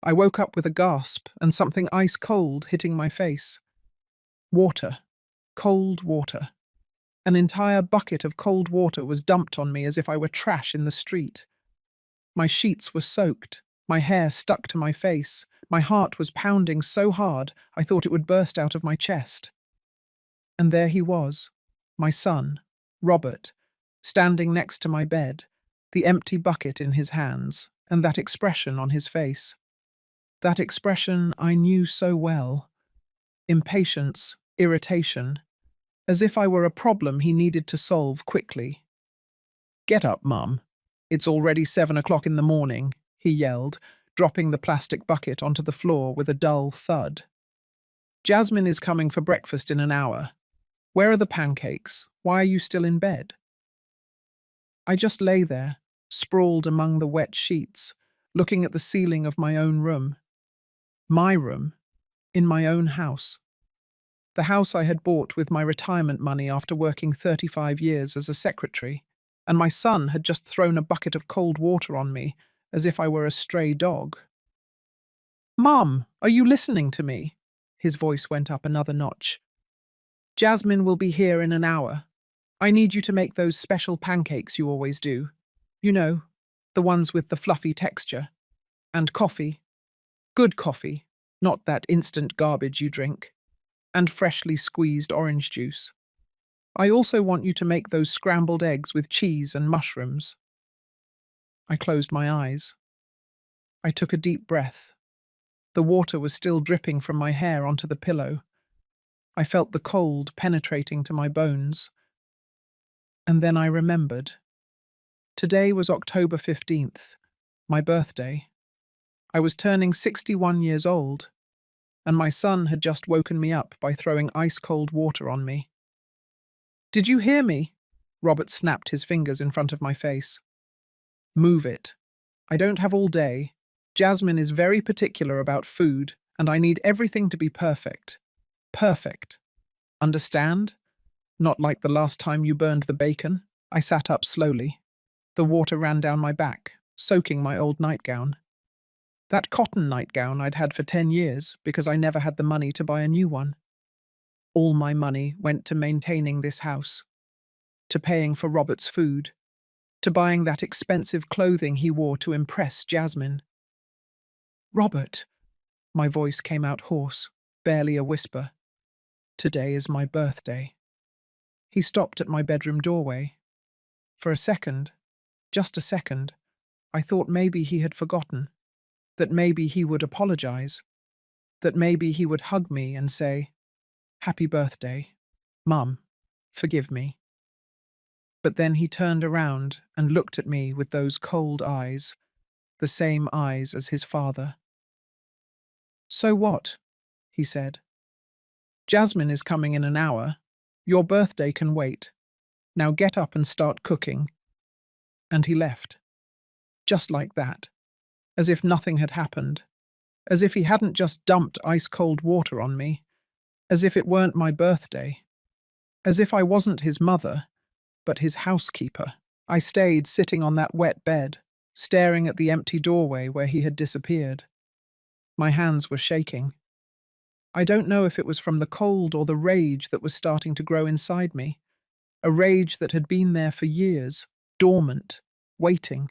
I woke up with a gasp and something ice cold hitting my face. Water. Cold water. An entire bucket of cold water was dumped on me as if I were trash in the street. My sheets were soaked, my hair stuck to my face, my heart was pounding so hard I thought it would burst out of my chest. And there he was, my son, Robert, standing next to my bed, the empty bucket in his hands, and that expression on his face. That expression I knew so well. Impatience, irritation, as if I were a problem he needed to solve quickly. "Get up, Mum. It's already 7 o'clock in the morning," he yelled, dropping the plastic bucket onto the floor with a dull thud. "Jasmine is coming for breakfast in an hour. Where are the pancakes? Why are you still in bed?" I just lay there, sprawled among the wet sheets, looking at the ceiling of my own room. My room, in my own house. The house I had bought with my retirement money after working 35 years as a secretary, and my son had just thrown a bucket of cold water on me, as if I were a stray dog. "Mum, are you listening to me?" His voice went up another notch. "Jasmine will be here in an hour. I need you to make those special pancakes you always do. You know, the ones with the fluffy texture. And coffee. Good coffee, not that instant garbage you drink. And freshly squeezed orange juice. I also want you to make those scrambled eggs with cheese and mushrooms." I closed my eyes. I took a deep breath. The water was still dripping from my hair onto the pillow. I felt the cold penetrating to my bones. And then I remembered. Today was October 15th, my birthday. I was turning 61 years old, and my son had just woken me up by throwing ice-cold water on me. "Did you hear me?" Robert snapped his fingers in front of my face. "Move it. I don't have all day. Jasmine is very particular about food, and I need everything to be perfect. Perfect. Understand? Not like the last time you burned the bacon." I sat up slowly. The water ran down my back, soaking my old nightgown. That cotton nightgown I'd had for 10 years because I never had the money to buy a new one. All my money went to maintaining this house, to paying for Robert's food, to buying that expensive clothing he wore to impress Jasmine. "Robert," my voice came out hoarse, barely a whisper. "Today is my birthday." He stopped at my bedroom doorway. For a second, just a second, I thought maybe he had forgotten, that maybe he would apologize, that maybe he would hug me and say, "Happy birthday. Mum, forgive me." But then he turned around and looked at me with those cold eyes, the same eyes as his father. "So what?" he said. "Jasmine is coming in an hour. Your birthday can wait. Now get up and start cooking." And he left. Just like that. As if nothing had happened. As if he hadn't just dumped ice-cold water on me. As if it weren't my birthday. As if I wasn't his mother, but his housekeeper. I stayed sitting on that wet bed, staring at the empty doorway where he had disappeared. My hands were shaking. I don't know if it was from the cold or the rage that was starting to grow inside me. A rage that had been there for years, dormant, waiting,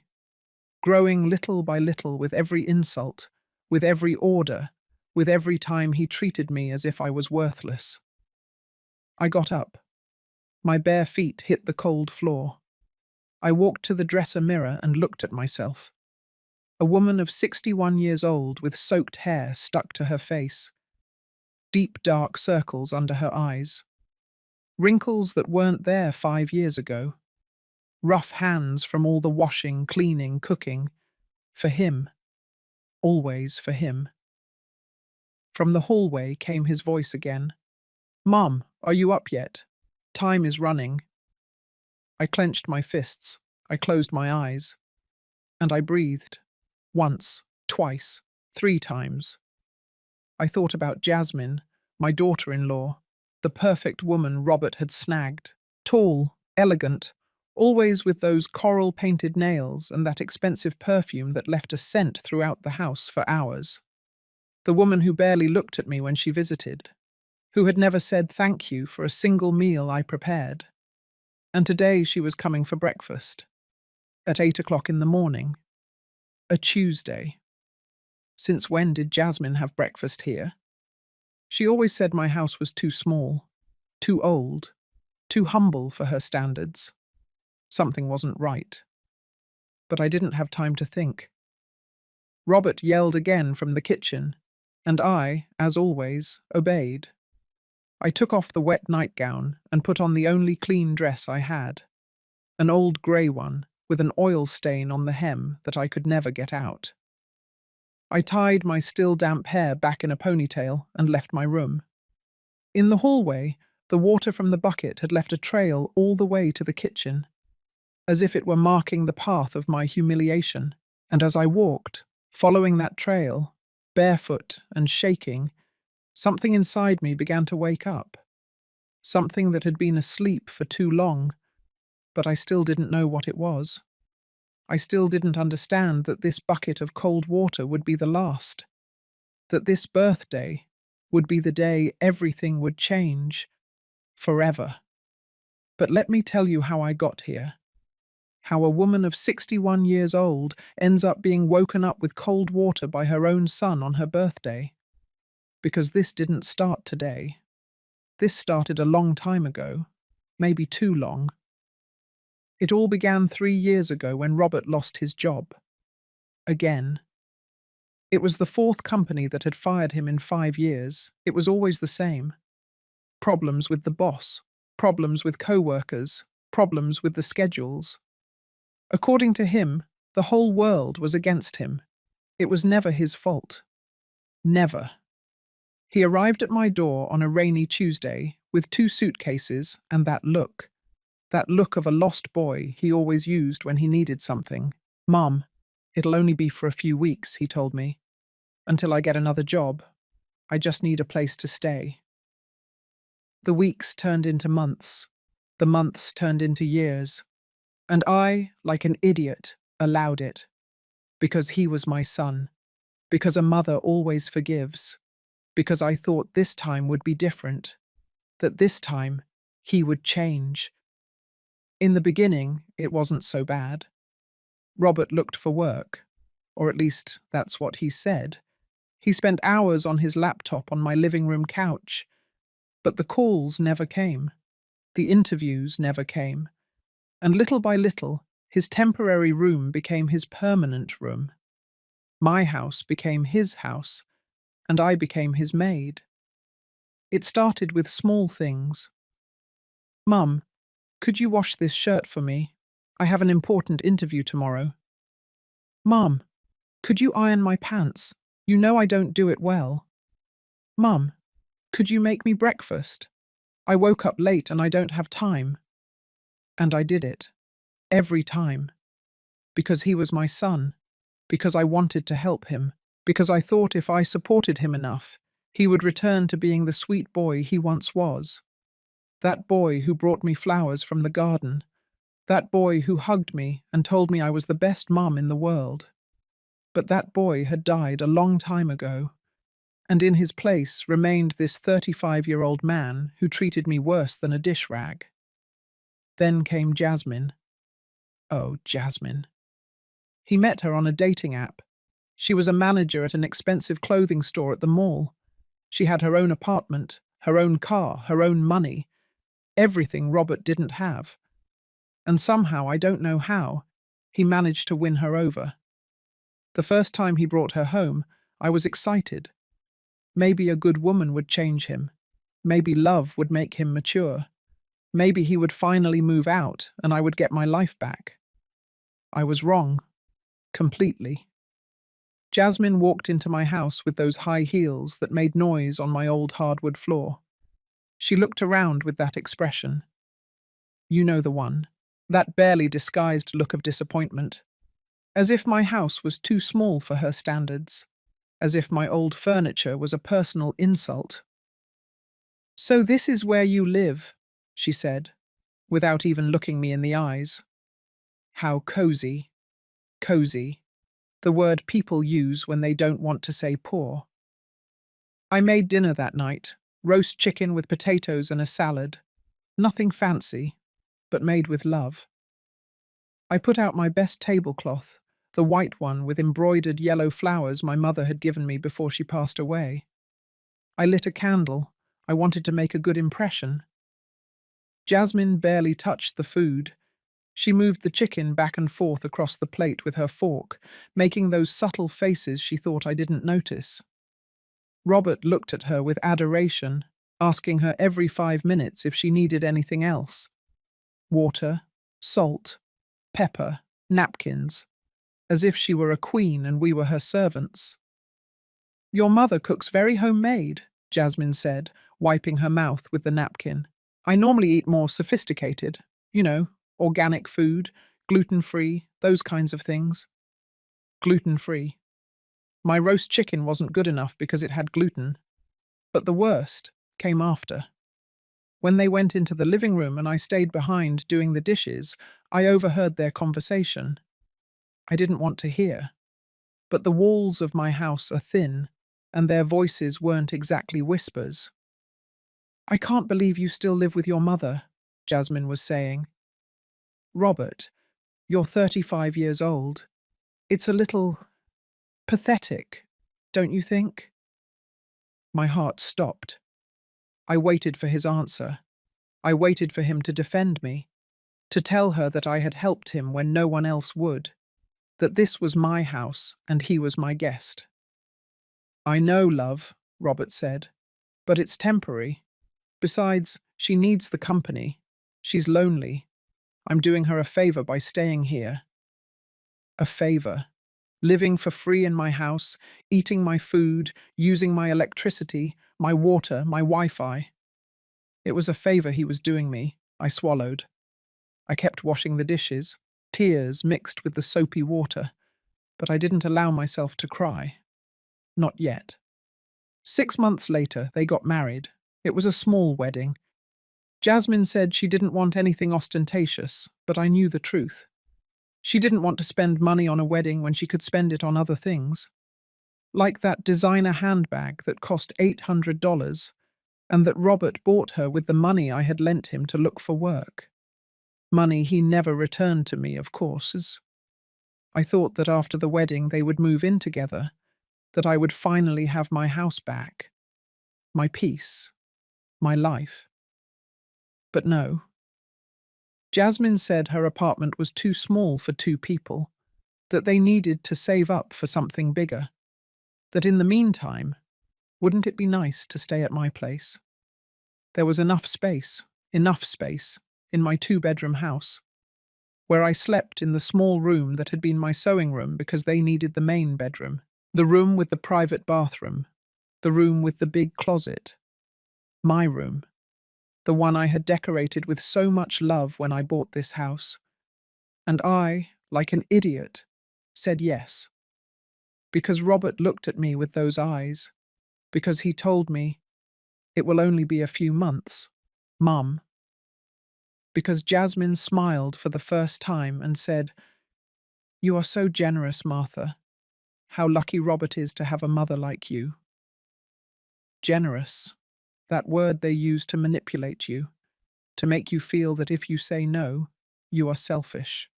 growing little by little with every insult, with every order, with every time he treated me as if I was worthless. I got up. My bare feet hit the cold floor. I walked to the dresser mirror and looked at myself. A woman of 61 years old with soaked hair stuck to her face. Deep dark circles under her eyes. Wrinkles that weren't there 5 years ago. Rough hands from all the washing, cleaning, cooking. For him. Always for him. From the hallway came his voice again. "Mum, are you up yet? Time is running." I clenched my fists. I closed my eyes. And I breathed. Once, twice, 3 times. I thought about Jasmine, my daughter-in-law, the perfect woman Robert had snagged. Tall, elegant, always with those coral-painted nails and that expensive perfume that left a scent throughout the house for hours. The woman who barely looked at me when she visited, who had never said thank you for a single meal I prepared. And today she was coming for breakfast. At 8 o'clock in the morning. A Tuesday. Since when did Jasmine have breakfast here? She always said my house was too small, too old, too humble for her standards. Something wasn't right. But I didn't have time to think. Robert yelled again from the kitchen, and I, as always, obeyed. I took off the wet nightgown and put on the only clean dress I had, an old grey one with an oil stain on the hem that I could never get out. I tied my still damp hair back in a ponytail and left my room. In the hallway, the water from the bucket had left a trail all the way to the kitchen, as if it were marking the path of my humiliation, and as I walked, following that trail, barefoot and shaking, something inside me began to wake up. Something that had been asleep for too long, but I still didn't know what it was. I still didn't understand that this bucket of cold water would be the last, that this birthday would be the day everything would change, forever. But let me tell you how I got here. How a woman of 61 years old ends up being woken up with cold water by her own son on her birthday. Because this didn't start today. This started a long time ago, maybe too long. It all began 3 years ago when Robert lost his job. Again. It was the fourth company that had fired him in 5 years. It was always the same. Problems with the boss, problems with co-workers, problems with the schedules. According to him, the whole world was against him. It was never his fault. Never. He arrived at my door on a rainy Tuesday with 2 suitcases and that look of a lost boy he always used when he needed something. "Mom, it'll only be for a few weeks," he told me. "Until I get another job. I just need a place to stay." The weeks turned into months. The months turned into years. And I, like an idiot, allowed it. Because he was my son. Because a mother always forgives. Because I thought this time would be different. That this time, he would change. In the beginning, it wasn't so bad. Robert looked for work, or at least that's what he said. He spent hours on his laptop on my living room couch, but the calls never came. The interviews never came. And little by little, his temporary room became his permanent room. My house became his house, and I became his maid. It started with small things. "Mum, could you wash this shirt for me? I have an important interview tomorrow." "Mum, could you iron my pants? You know I don't do it well." "Mum, could you make me breakfast? I woke up late and I don't have time." And I did it. Every time. Because he was my son. Because I wanted to help him. Because I thought if I supported him enough, he would return to being the sweet boy he once was. That boy who brought me flowers from the garden. That boy who hugged me and told me I was the best mum in the world. But that boy had died a long time ago, and in his place remained this 35-year-old man who treated me worse than a dish rag. Then came Jasmine. Oh, Jasmine. He met her on a dating app. She was a manager at an expensive clothing store at the mall. She had her own apartment, her own car, her own money. Everything Robert didn't have. And somehow, I don't know how, he managed to win her over. The first time he brought her home, I was excited. Maybe a good woman would change him. Maybe love would make him mature. Maybe he would finally move out and I would get my life back. I was wrong. Completely. Jasmine walked into my house with those high heels that made noise on my old hardwood floor. She looked around with that expression. You know the one. That barely disguised look of disappointment. As if my house was too small for her standards. As if my old furniture was a personal insult. "So this is where you live," she said. without even looking me in the eyes. How cozy, cozy, the word people use when they don't want to say poor. I made dinner that night, roast chicken with potatoes and a salad. Nothing fancy, but made with love. I put out my best tablecloth, the white one with embroidered yellow flowers my mother had given me before she passed away. I lit a candle. I wanted to make a good impression. Jasmine barely touched the food. She moved the chicken back and forth across the plate with her fork, making those subtle faces she thought I didn't notice. Robert looked at her with adoration, asking her every 5 minutes if she needed anything else. Water, salt, pepper, napkins, as if she were a queen and we were her servants. "Your mother cooks very homemade," Jasmine said, wiping her mouth with the napkin. "I normally eat more sophisticated, organic food, gluten-free, those kinds of things." Gluten-free. My roast chicken wasn't good enough because it had gluten. But the worst came after. When they went into the living room and I stayed behind doing the dishes, I overheard their conversation. I didn't want to hear. But the walls of my house are thin, and their voices weren't exactly whispers. "I can't believe you still live with your mother," Jasmine was saying. "Robert, you're 35 years old. It's a little pathetic, don't you think?" My heart stopped. I waited for his answer. I waited for him to defend me, to tell her that I had helped him when no one else would, that this was my house and he was my guest. "I know, love," Robert said, "but it's temporary. Besides, she needs the company. She's lonely. I'm doing her a favor by staying here." A favor. Living for free in my house, eating my food, using my electricity, my water, my Wi-Fi. It was a favor he was doing me. I swallowed. I kept washing the dishes, tears mixed with the soapy water, but I didn't allow myself to cry. Not yet. 6 months later, they got married. It was a small wedding. Jasmine said she didn't want anything ostentatious, but I knew the truth. She didn't want to spend money on a wedding when she could spend it on other things. Like that designer handbag that cost $800 and that Robert bought her with the money I had lent him to look for work. Money he never returned to me, of course. I thought that after the wedding they would move in together, that I would finally have my house back, my peace, my life. But no. Jasmine said her apartment was too small for 2 people, that they needed to save up for something bigger, that in the meantime, wouldn't it be nice to stay at my place? There was enough space, in my 2-bedroom house, where I slept in the small room that had been my sewing room because they needed the main bedroom, the room with the private bathroom, the room with the big closet, my room, the one I had decorated with so much love when I bought this house. And I, like an idiot, said yes. Because Robert looked at me with those eyes, because he told me, "It will only be a few months, Mum." Because Jasmine smiled for the first time and said, "You are so generous, Martha. How lucky Robert is to have a mother like you." Generous, that word they use to manipulate you, to make you feel that if you say no, you are selfish.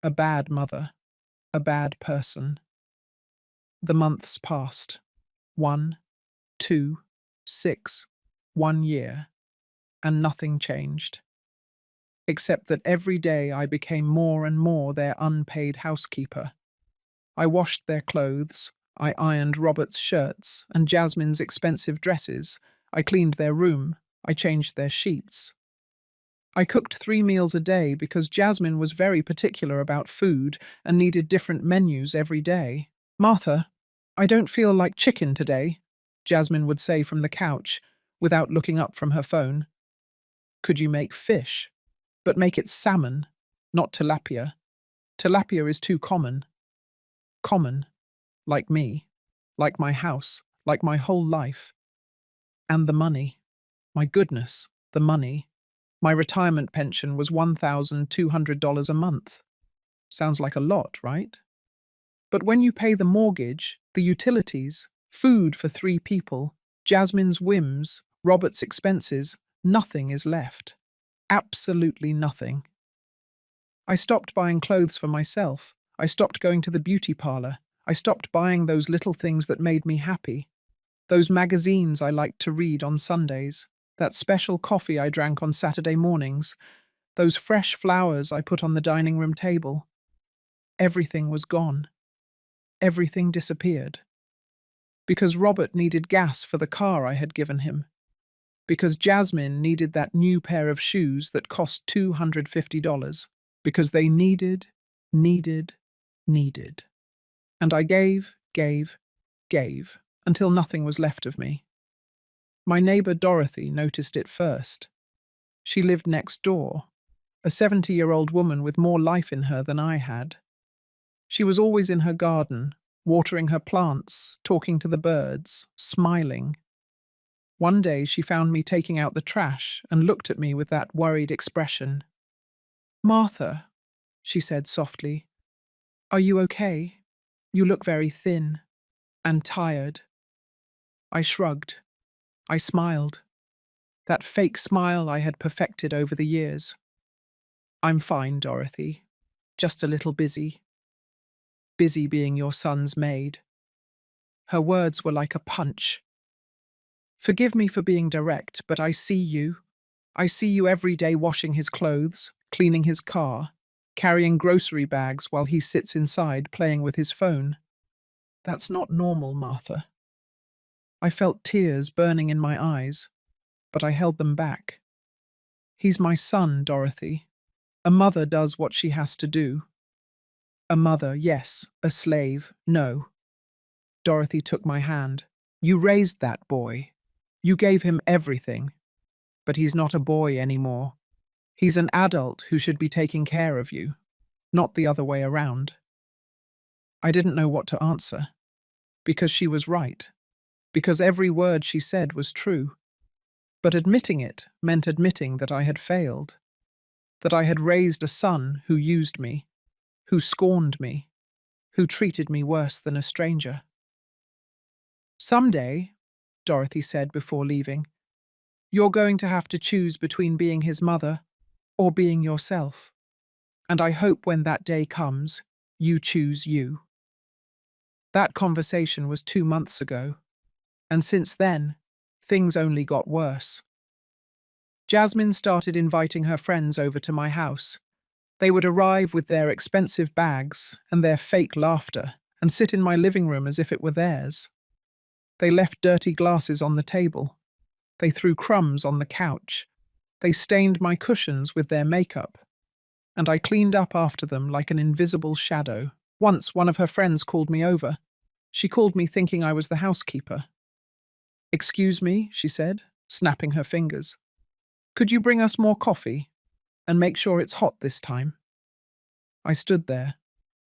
A bad mother, a bad person. The months passed. 1, 2, 6, 1 year, and nothing changed. Except that every day I became more and more their unpaid housekeeper. I washed their clothes, I ironed Robert's shirts and Jasmine's expensive dresses, I cleaned their room, I changed their sheets. I cooked 3 meals a day because Jasmine was very particular about food and needed different menus every day. "Martha, I don't feel like chicken today," Jasmine would say from the couch, without looking up from her phone. "Could you make fish? But make it salmon, not tilapia. Tilapia is too common." Common, like me, like my house, like my whole life. And the money. My goodness, the money. My retirement pension was $1,200 a month. Sounds like a lot, right? But when you pay the mortgage, the utilities, food for 3 people, Jasmine's whims, Robert's expenses, nothing is left. Absolutely nothing. I stopped buying clothes for myself. I stopped going to the beauty parlor. I stopped buying those little things that made me happy. Those magazines I liked to read on Sundays. That special coffee I drank on Saturday mornings. Those fresh flowers I put on the dining room table. Everything was gone. Everything disappeared. Because Robert needed gas for the car I had given him. Because Jasmine needed that new pair of shoes that cost $250. Because they needed. And I gave, until nothing was left of me. My neighbor Dorothy noticed it first. She lived next door, a 70-year-old woman with more life in her than I had. She was always in her garden, watering her plants, talking to the birds, smiling. One day she found me taking out the trash and looked at me with that worried expression. "Martha," she said softly, "are you okay? You look very thin and tired." I shrugged. I smiled. That fake smile I had perfected over the years. "I'm fine, Dorothy. Just a little busy. Busy being your son's maid." Her words were like a punch. "Forgive me for being direct, but I see you. I see you every day washing his clothes, cleaning his car, carrying grocery bags while he sits inside playing with his phone. That's not normal, Martha." I felt tears burning in my eyes, but I held them back. "He's my son, Dorothy. A mother does what she has to do." "A mother, yes. A slave, no." Dorothy took my hand. "You raised that boy. You gave him everything. But he's not a boy anymore. He's an adult who should be taking care of you, not the other way around." I didn't know what to answer, because she was right, because every word she said was true. But admitting it meant admitting that I had failed, that I had raised a son who used me, who scorned me, who treated me worse than a stranger. "Someday," Dorothy said before leaving, "you're going to have to choose between being his mother or being yourself. And I hope when that day comes, you choose you." That conversation was 2 months ago, and since then, things only got worse. Jasmine started inviting her friends over to my house. They would arrive with their expensive bags and their fake laughter and sit in my living room as if it were theirs. They left dirty glasses on the table. They threw crumbs on the couch. They stained my cushions with their makeup. And I cleaned up after them like an invisible shadow. Once one of her friends called me over. She called me thinking I was the housekeeper. "Excuse me," she said, snapping her fingers. "Could you bring us more coffee? And make sure it's hot this time." I stood there,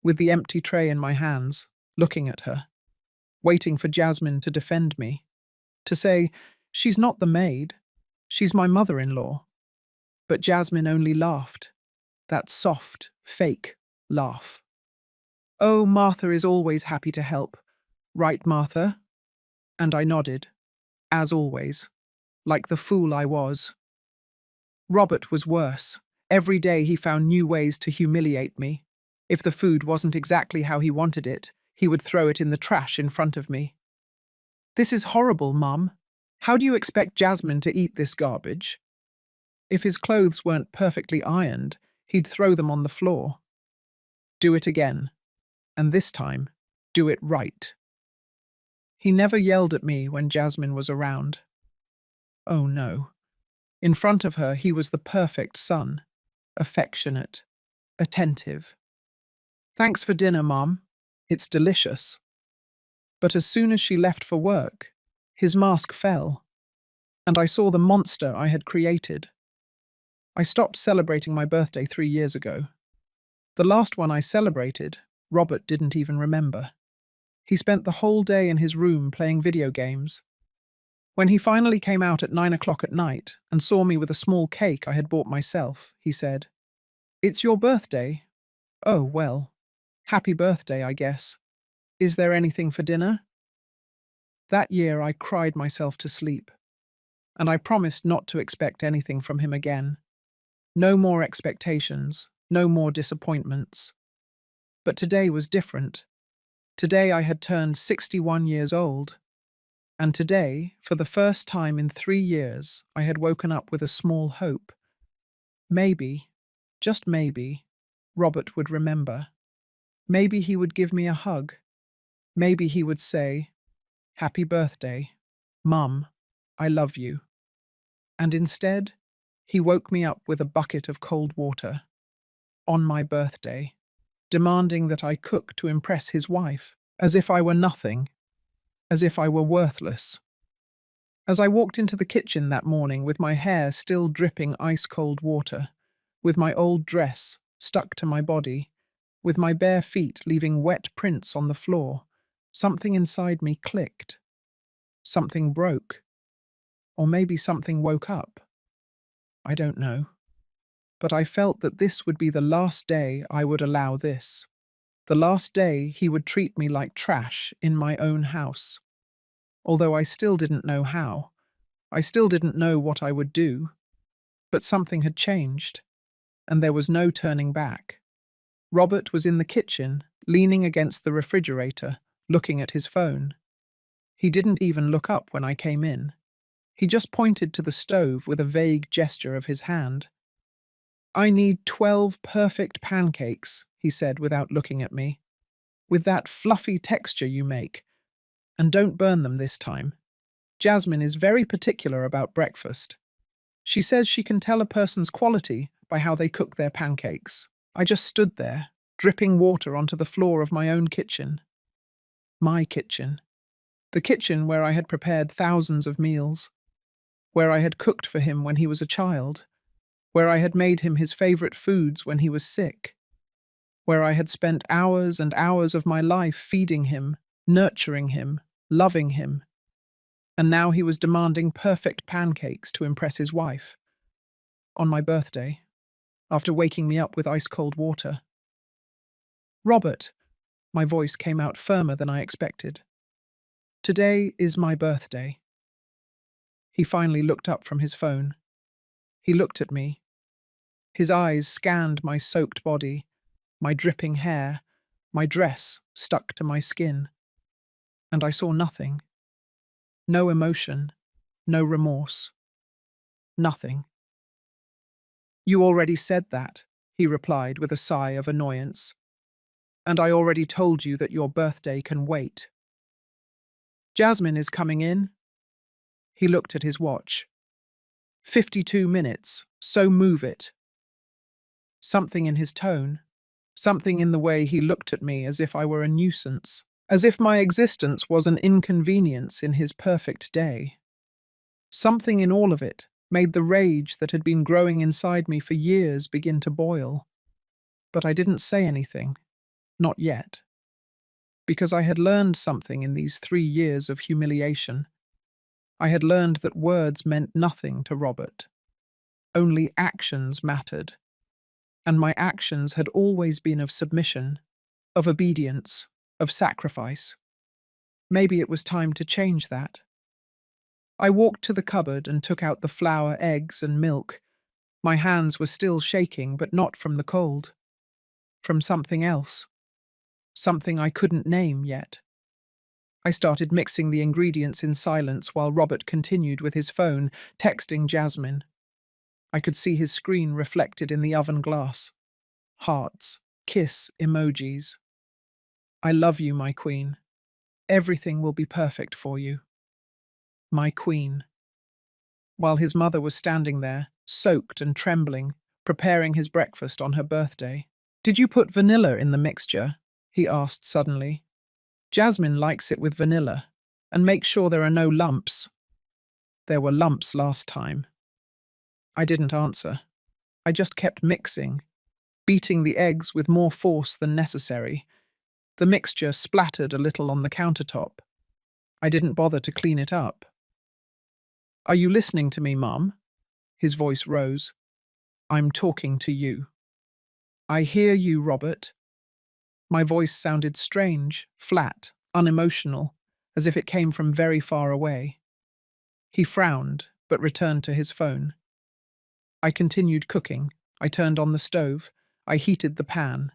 with the empty tray in my hands, looking at her, waiting for Jasmine to defend me, to say, "She's not the maid, she's my mother-in-law." But Jasmine only laughed, that soft, fake laugh. "Oh, Martha is always happy to help. Right, Martha?" And I nodded, as always, like the fool I was. Robert was worse. Every day he found new ways to humiliate me. If the food wasn't exactly how he wanted it, he would throw it in the trash in front of me. "This is horrible, Mum. How do you expect Jasmine to eat this garbage?" If his clothes weren't perfectly ironed, he'd throw them on the floor. "Do it again. And this time, do it right." He never yelled at me when Jasmine was around. Oh no. In front of her, he was the perfect son. Affectionate. Attentive. "Thanks for dinner, Mom. It's delicious." But as soon as she left for work, his mask fell, and I saw the monster I had created. I stopped celebrating my birthday 3 years ago. The last one I celebrated, Robert didn't even remember. He spent the whole day in his room playing video games. When he finally came out at 9 o'clock at night and saw me with a small cake I had bought myself, he said, "It's your birthday? Oh, well, happy birthday, I guess. Is there anything for dinner?" That year I cried myself to sleep, and I promised not to expect anything from him again. No more expectations, no more disappointments. But today was different. Today I had turned 61 years old, and today, for the first time in 3 years, I had woken up with a small hope. Maybe, just maybe, Robert would remember. Maybe he would give me a hug. Maybe he would say, "Happy birthday, Mum, I love you." And instead, he woke me up with a bucket of cold water, on my birthday, demanding that I cook to impress his wife, as if I were nothing, as if I were worthless. As I walked into the kitchen that morning with my hair still dripping ice-cold water, with my old dress stuck to my body, with my bare feet leaving wet prints on the floor, something inside me clicked. Something broke. Or maybe something woke up. I don't know. But I felt that this would be the last day I would allow this. The last day he would treat me like trash in my own house. Although I still didn't know how. I still didn't know what I would do. But something had changed, and there was no turning back. Robert was in the kitchen, leaning against the refrigerator, looking at his phone. He didn't even look up when I came in. He just pointed to the stove with a vague gesture of his hand. "I need 12 perfect pancakes," he said without looking at me. "With that fluffy texture you make. And don't burn them this time. Jasmine is very particular about breakfast. She says she can tell a person's quality by how they cook their pancakes." I just stood there, dripping water onto the floor of my own kitchen. My kitchen. The kitchen where I had prepared thousands of meals. Where I had cooked for him when he was a child. Where I had made him his favorite foods when he was sick. Where I had spent hours and hours of my life feeding him, nurturing him, loving him. And now he was demanding perfect pancakes to impress his wife. On my birthday, after waking me up with ice-cold water. "Robert," my voice came out firmer than I expected. "Today is my birthday." He finally looked up from his phone. He looked at me. His eyes scanned my soaked body, my dripping hair, my dress stuck to my skin. And I saw nothing. No emotion, no remorse. Nothing. "You already said that," he replied with a sigh of annoyance. "And I already told you that your birthday can wait." "Jasmine is coming in." He looked at his watch. 52 minutes, so move it." Something in his tone, something in the way he looked at me as if I were a nuisance, as if my existence was an inconvenience in his perfect day. Something in all of it made the rage that had been growing inside me for years begin to boil. But I didn't say anything, not yet. Because I had learned something in these 3 years of humiliation. I had learned that words meant nothing to Robert. Only actions mattered. And my actions had always been of submission, of obedience, of sacrifice. Maybe it was time to change that. I walked to the cupboard and took out the flour, eggs, and milk. My hands were still shaking, but not from the cold. From something else. Something I couldn't name yet. I started mixing the ingredients in silence while Robert continued with his phone, texting Jasmine. I could see his screen reflected in the oven glass. Hearts, kiss emojis. "I love you, my queen. Everything will be perfect for you." My queen. While his mother was standing there, soaked and trembling, preparing his breakfast on her birthday. "Did you put vanilla in the mixture?" he asked suddenly. "Jasmine likes it with vanilla. And make sure there are no lumps." There were lumps last time. I didn't answer. I just kept mixing, beating the eggs with more force than necessary. The mixture splattered a little on the countertop. I didn't bother to clean it up. Are you listening to me, Mum? His voice rose. I'm talking to you. I hear you, Robert. My voice sounded strange, flat, unemotional, as if it came from very far away. He frowned, but returned to his phone. I continued cooking. I turned on the stove. I heated the pan.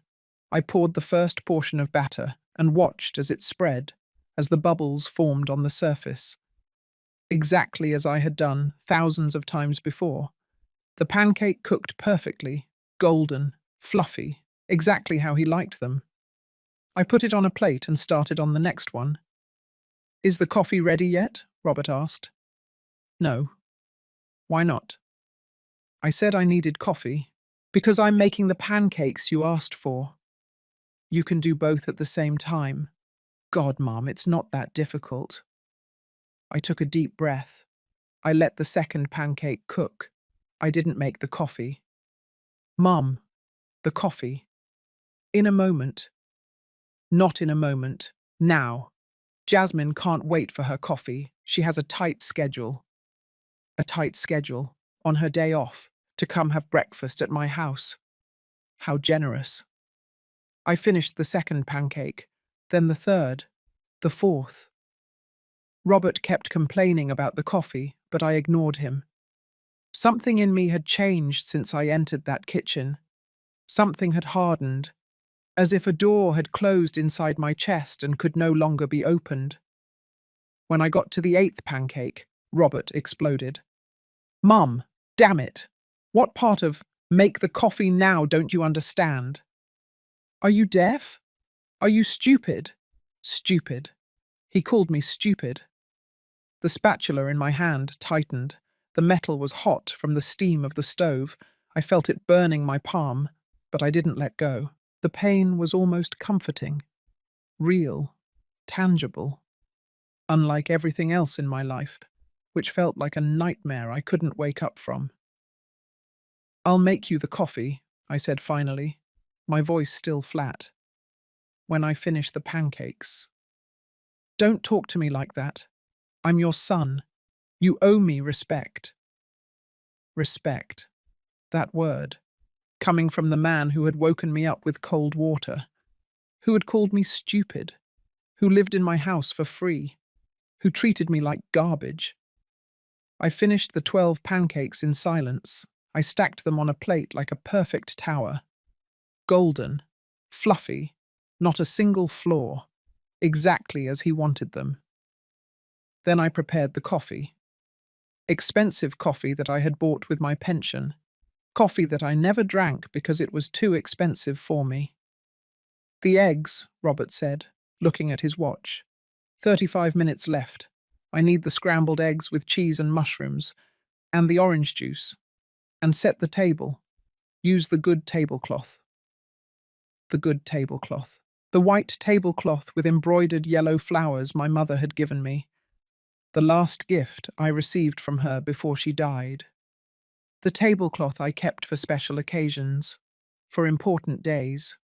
I poured the first portion of batter and watched as it spread, as the bubbles formed on the surface. Exactly as I had done thousands of times before. The pancake cooked perfectly, golden, fluffy, exactly how he liked them. I put it on a plate and started on the next one. Is the coffee ready yet? Robert asked. No. Why not? I said I needed coffee because I'm making the pancakes you asked for. You can do both at the same time. God, Mum, it's not that difficult. I took a deep breath. I let the second pancake cook. I didn't make the coffee. Mum, the coffee. In a moment. Not in a moment. Now. Jasmine can't wait for her coffee. She has a tight schedule. A tight schedule. On her day off. To come have breakfast at my house. How generous. I finished the second pancake, then the third, the fourth. Robert kept complaining about the coffee, but I ignored him. Something in me had changed since I entered that kitchen. Something had hardened, as if a door had closed inside my chest and could no longer be opened. When I got to the eighth pancake, Robert exploded. Mum, damn it! What part of make the coffee now don't you understand? Are you deaf? Are you stupid? Stupid. He called me stupid. The spatula in my hand tightened. The metal was hot from the steam of the stove. I felt it burning my palm, but I didn't let go. The pain was almost comforting, real, tangible, unlike everything else in my life, which felt like a nightmare I couldn't wake up from. I'll make you the coffee, I said finally, my voice still flat, when I finish the pancakes. Don't talk to me like that. I'm your son. You owe me respect. Respect. That word, coming from the man who had woken me up with cold water, who had called me stupid, who lived in my house for free, who treated me like garbage. I finished the 12 pancakes in silence. I stacked them on a plate like a perfect tower. Golden, fluffy, not a single flaw, exactly as he wanted them. Then I prepared the coffee. Expensive coffee that I had bought with my pension. Coffee that I never drank because it was too expensive for me. The eggs, Robert said, looking at his watch. 35 minutes left. I need the scrambled eggs with cheese and mushrooms, and the orange juice. And set the table. Use the good tablecloth. The good tablecloth. The white tablecloth with embroidered yellow flowers my mother had given me. The last gift I received from her before she died. The tablecloth I kept for special occasions, for important days.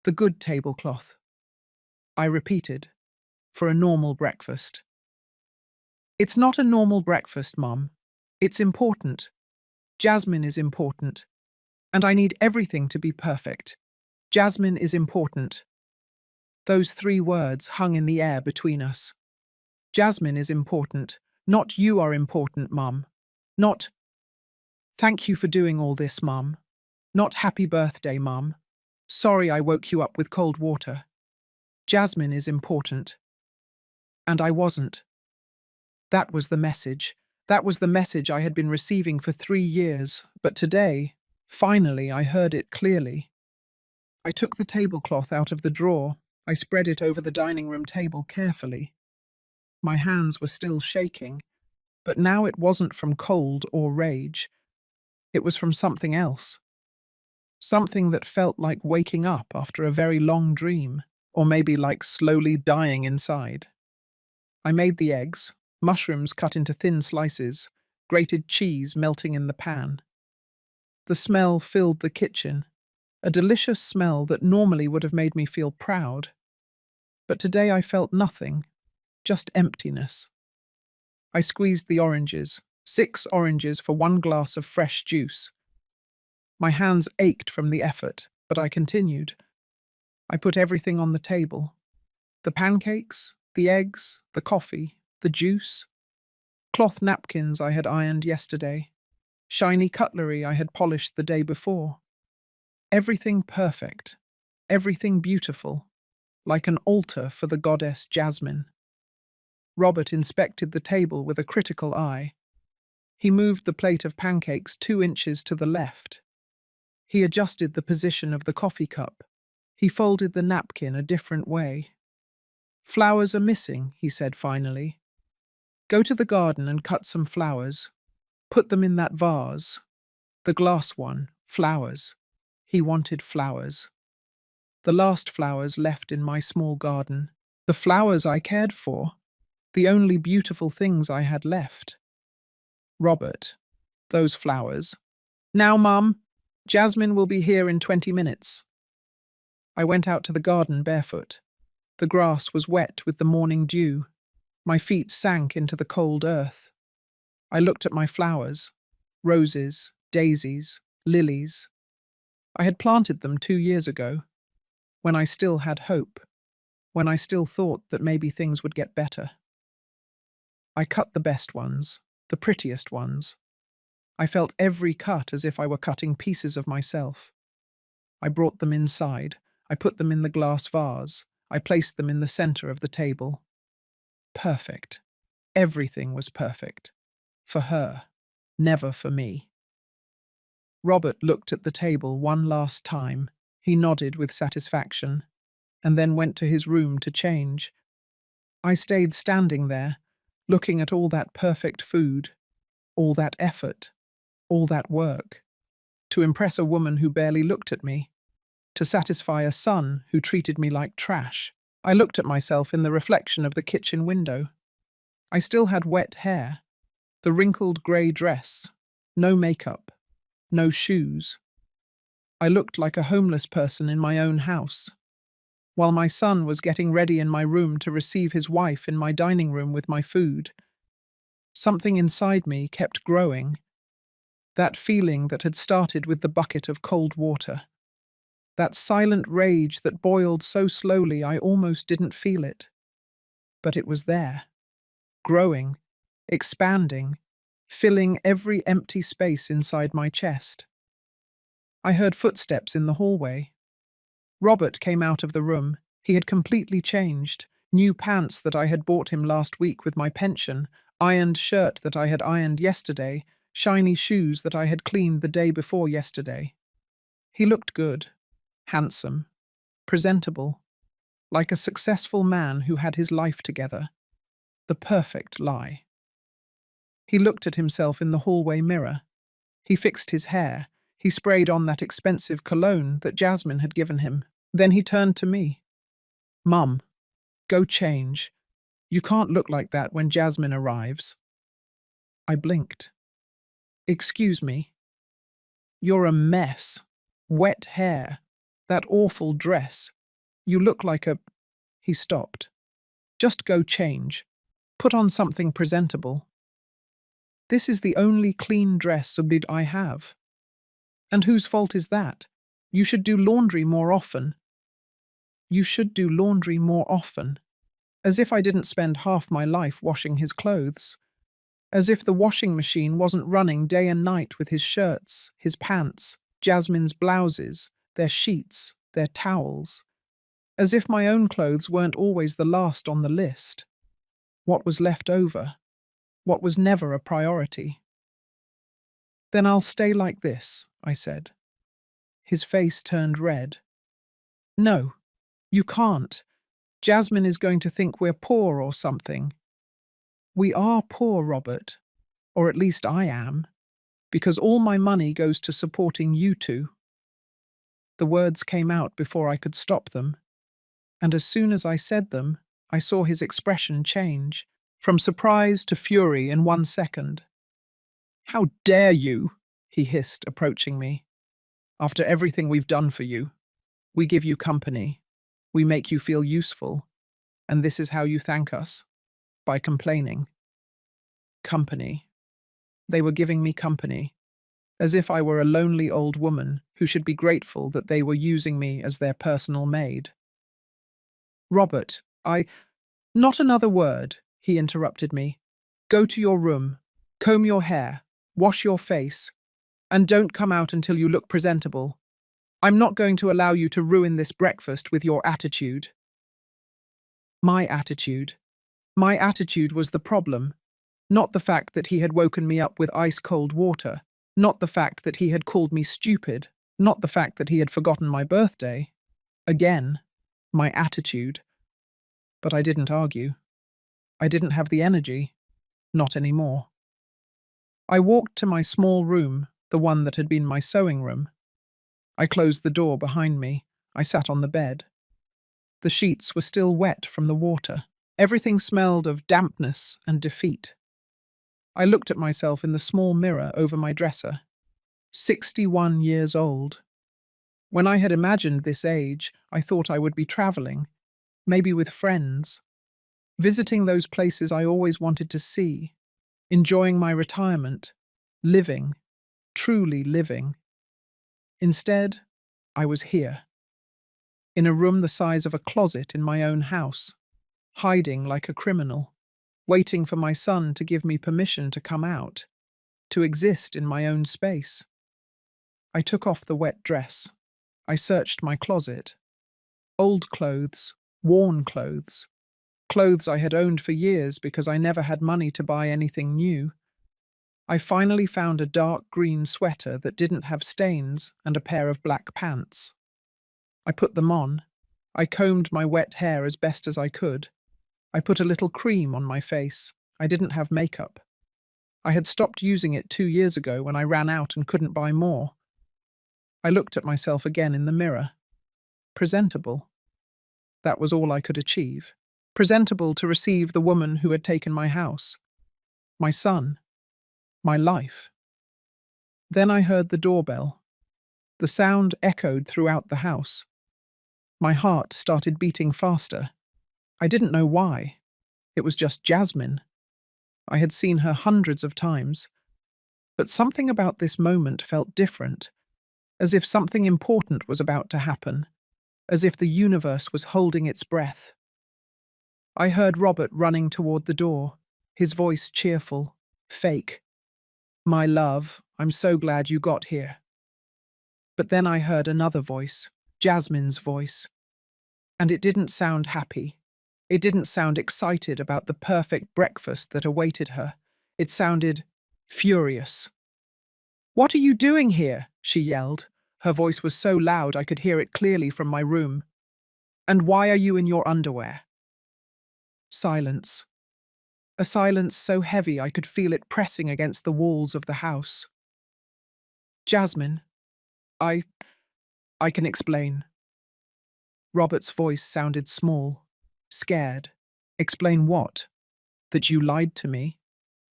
The good tablecloth. I repeated, for a normal breakfast. It's not a normal breakfast, Mum. It's important. Jasmine is important. And I need everything to be perfect. Jasmine is important. Those 3 words hung in the air between us. Jasmine is important. Not you are important, Mum. Not, thank you for doing all this, Mum. Not happy birthday, Mum. Sorry I woke you up with cold water. Jasmine is important. And I wasn't. That was the message. That was the message I had been receiving for 3 years, but today, finally, I heard it clearly. I took the tablecloth out of the drawer. I spread it over the dining room table carefully. My hands were still shaking, but now it wasn't from cold or rage. It was from something else. Something that felt like waking up after a very long dream, or maybe like slowly dying inside. I made the eggs, mushrooms cut into thin slices, grated cheese melting in the pan. The smell filled the kitchen, a delicious smell that normally would have made me feel proud. But today I felt nothing, just emptiness. I squeezed the oranges, 6 oranges for 1 glass of fresh juice. My hands ached from the effort, but I continued. I put everything on the table. The pancakes, the eggs, the coffee, the juice, cloth napkins I had ironed yesterday, shiny cutlery I had polished the day before. Everything perfect, everything beautiful, like an altar for the goddess Jasmine. Robert inspected the table with a critical eye. He moved the plate of pancakes 2 inches to the left. He adjusted the position of the coffee cup. He folded the napkin a different way. "Flowers are missing," he said finally. "Go to the garden and cut some flowers. Put them in that vase. The glass one, flowers." He wanted flowers. The last flowers left in my small garden. The flowers I cared for. The only beautiful things I had left. Robert, those flowers. "Now, Mum, Jasmine will be here in 20 minutes. I went out to the garden barefoot. The grass was wet with the morning dew. My feet sank into the cold earth. I looked at my flowers. Roses, daisies, lilies. I had planted them 2 years ago, when I still had hope, when I still thought that maybe things would get better. I cut the best ones, the prettiest ones. I felt every cut as if I were cutting pieces of myself. I brought them inside. I put them in the glass vase. I placed them in the center of the table. Perfect. Everything was perfect. For her, never for me. Robert looked at the table one last time. He nodded with satisfaction, and then went to his room to change. I stayed standing there, looking at all that perfect food, all that effort, all that work, to impress a woman who barely looked at me, to satisfy a son who treated me like trash. I looked at myself in the reflection of the kitchen window. I still had wet hair, the wrinkled grey dress, no makeup, no shoes. I looked like a homeless person in my own house, while my son was getting ready in my room to receive his wife in my dining room with my food. Something inside me kept growing, that feeling that had started with the bucket of cold water, that silent rage that boiled so slowly I almost didn't feel it. But it was there, growing, expanding, filling every empty space inside my chest. I heard footsteps in the hallway. Robert came out of the room. He had completely changed. New pants that I had bought him last week with my pension, ironed shirt that I had ironed yesterday, shiny shoes that I had cleaned the day before yesterday. He looked good, handsome, presentable, like a successful man who had his life together. The perfect lie. He looked at himself in the hallway mirror. He fixed his hair. He sprayed on that expensive cologne that Jasmine had given him. Then he turned to me. "Mum, go change. You can't look like that when Jasmine arrives." I blinked. "Excuse me." "You're a mess. Wet hair. That awful dress. You look like a—" He stopped. "Just go change. Put on something presentable. This is the only clean dress I have. And whose fault is that? You should do laundry more often." "You should do laundry more often." As if I didn't spend half my life washing his clothes. As if the washing machine wasn't running day and night with his shirts, his pants, Jasmine's blouses, their sheets, their towels. As if my own clothes weren't always the last on the list. What was left over? What was never a priority? "Then I'll stay like this," I said. His face turned red. "No, you can't. Jasmine is going to think we're poor or something." "We are poor, Robert. Or at least I am. Because all my money goes to supporting you two." The words came out before I could stop them. And as soon as I said them, I saw his expression change, from surprise to fury in 1 second. "How dare you?" he hissed, approaching me. "After everything we've done for you. We give you company. We make you feel useful. And this is how you thank us? By complaining." Company. They were giving me company, as if I were a lonely old woman who should be grateful that they were using me as their personal maid. Robert, Not another word, he interrupted me. Go to your room, comb your hair, wash your face, and don't come out until you look presentable. I'm not going to allow you to ruin this breakfast with your attitude. My attitude. My attitude was the problem, not the fact that he had woken me up with ice-cold water, not the fact that he had called me stupid, not the fact that he had forgotten my birthday. Again, my attitude. But I didn't argue. I didn't have the energy. Not anymore. I walked to my small room, the one that had been my sewing room. I closed the door behind me. I sat on the bed. The sheets were still wet from the water. Everything smelled of dampness and defeat. I looked at myself in the small mirror over my dresser. 61 years old. When I had imagined this age, I thought I would be travelling, maybe with friends, visiting those places I always wanted to see, enjoying my retirement, living, truly living. Instead, I was here, in a room the size of a closet in my own house, hiding like a criminal, waiting for my son to give me permission to come out, to exist in my own space. I took off the wet dress. I searched my closet. Old clothes, worn clothes, clothes I had owned for years because I never had money to buy anything new. I finally found a dark green sweater that didn't have stains and a pair of black pants. I put them on. I combed my wet hair as best as I could. I put a little cream on my face. I didn't have makeup. I had stopped using it 2 years ago when I ran out and couldn't buy more. I looked at myself again in the mirror. Presentable. That was all I could achieve. Presentable to receive the woman who had taken my house, my son, my life. Then I heard the doorbell. The sound echoed throughout the house. My heart started beating faster. I didn't know why. It was just Jasmine. I had seen her hundreds of times. But something about this moment felt different, as if something important was about to happen, as if the universe was holding its breath. I heard Robert running toward the door, his voice cheerful, fake. My love, I'm so glad you got here. But then I heard another voice, Jasmine's voice. And it didn't sound happy. It didn't sound excited about the perfect breakfast that awaited her. It sounded furious. "What are you doing here?" she yelled. Her voice was so loud I could hear it clearly from my room. "And why are you in your underwear?" Silence. A silence so heavy I could feel it pressing against the walls of the house. "Jasmine, I can explain." Robert's voice sounded small, scared. "Explain what? That you lied to me?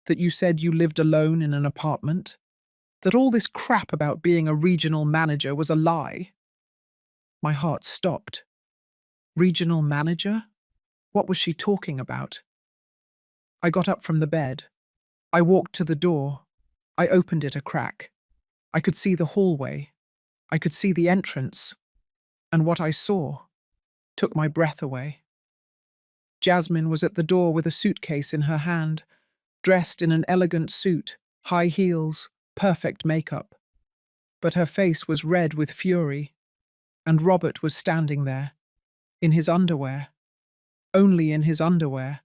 That you said you lived alone in an apartment? That all this crap about being a regional manager was a lie?" My heart stopped. Regional manager? What was she talking about? I got up from the bed. I walked to the door. I opened it a crack. I could see the hallway. I could see the entrance. And what I saw took my breath away. Jasmine was at the door with a suitcase in her hand, dressed in an elegant suit, high heels, perfect makeup. But her face was red with fury, and Robert was standing there, in his underwear. Only in his underwear,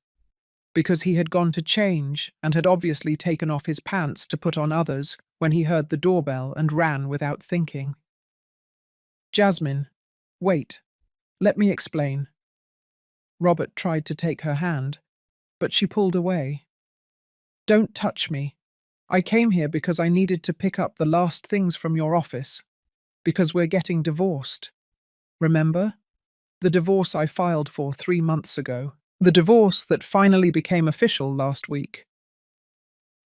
because he had gone to change and had obviously taken off his pants to put on others when he heard the doorbell and ran without thinking. "Jasmine, wait. Let me explain." Robert tried to take her hand, but she pulled away. "Don't touch me. I came here because I needed to pick up the last things from your office, because we're getting divorced. Remember? The divorce I filed for 3 months ago. The divorce that finally became official last week."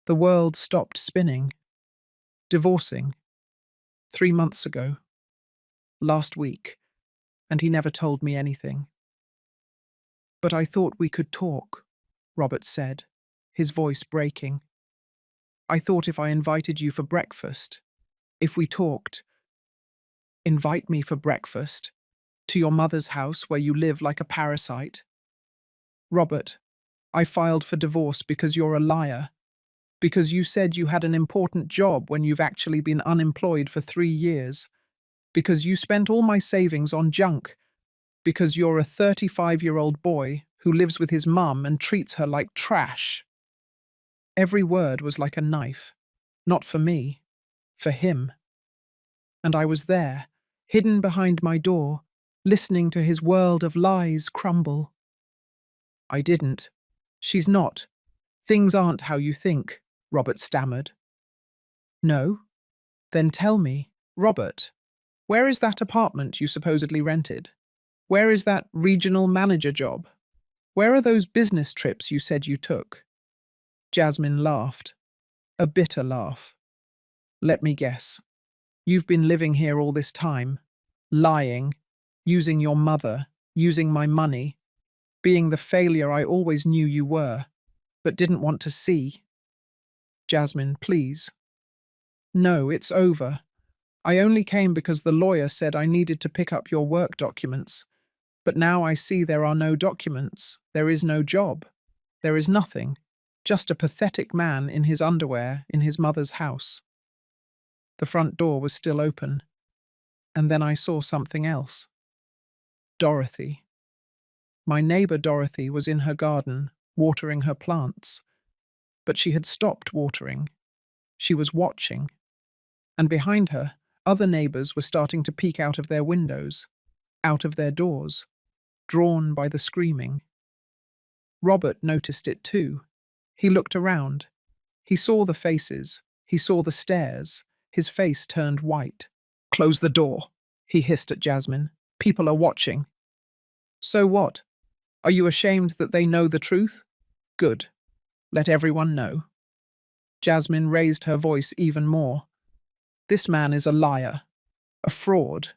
The world stopped spinning. Divorcing. 3 months ago. Last week. And he never told me anything. "But I thought we could talk," Robert said, his voice breaking. I thought if I invited you for breakfast, if we talked, invite me for breakfast, to your mother's house where you live like a parasite. Robert, I filed for divorce because you're a liar, because you said you had an important job when you've actually been unemployed for 3 years, because you spent all my savings on junk, because you're a 35-year-old boy who lives with his mum and treats her like trash. Every word was like a knife, not for me, for him. And I was there, hidden behind my door, listening to his world of lies crumble. I didn't. She's not. Things aren't how you think, Robert stammered. No? Then tell me, Robert, where is that apartment you supposedly rented? Where is that regional manager job? Where are those business trips you said you took? Jasmine laughed. A bitter laugh. Let me guess. You've been living here all this time, lying, using your mother, using my money, being the failure I always knew you were, but didn't want to see. Jasmine, please. No, it's over. I only came because the lawyer said I needed to pick up your work documents. But now I see there are no documents, there is no job, there is nothing, just a pathetic man in his underwear in his mother's house. The front door was still open, and then I saw something else. Dorothy. My neighbor Dorothy was in her garden, watering her plants. But she had stopped watering. She was watching. And behind her, other neighbors were starting to peek out of their windows, out of their doors, drawn by the screaming. Robert noticed it too. He looked around. He saw the faces. He saw the stares. His face turned white. Close the door, he hissed at Jasmine. People are watching. So what? Are you ashamed that they know the truth? Good. Let everyone know. Jasmine raised her voice even more. This man is a liar, a fraud,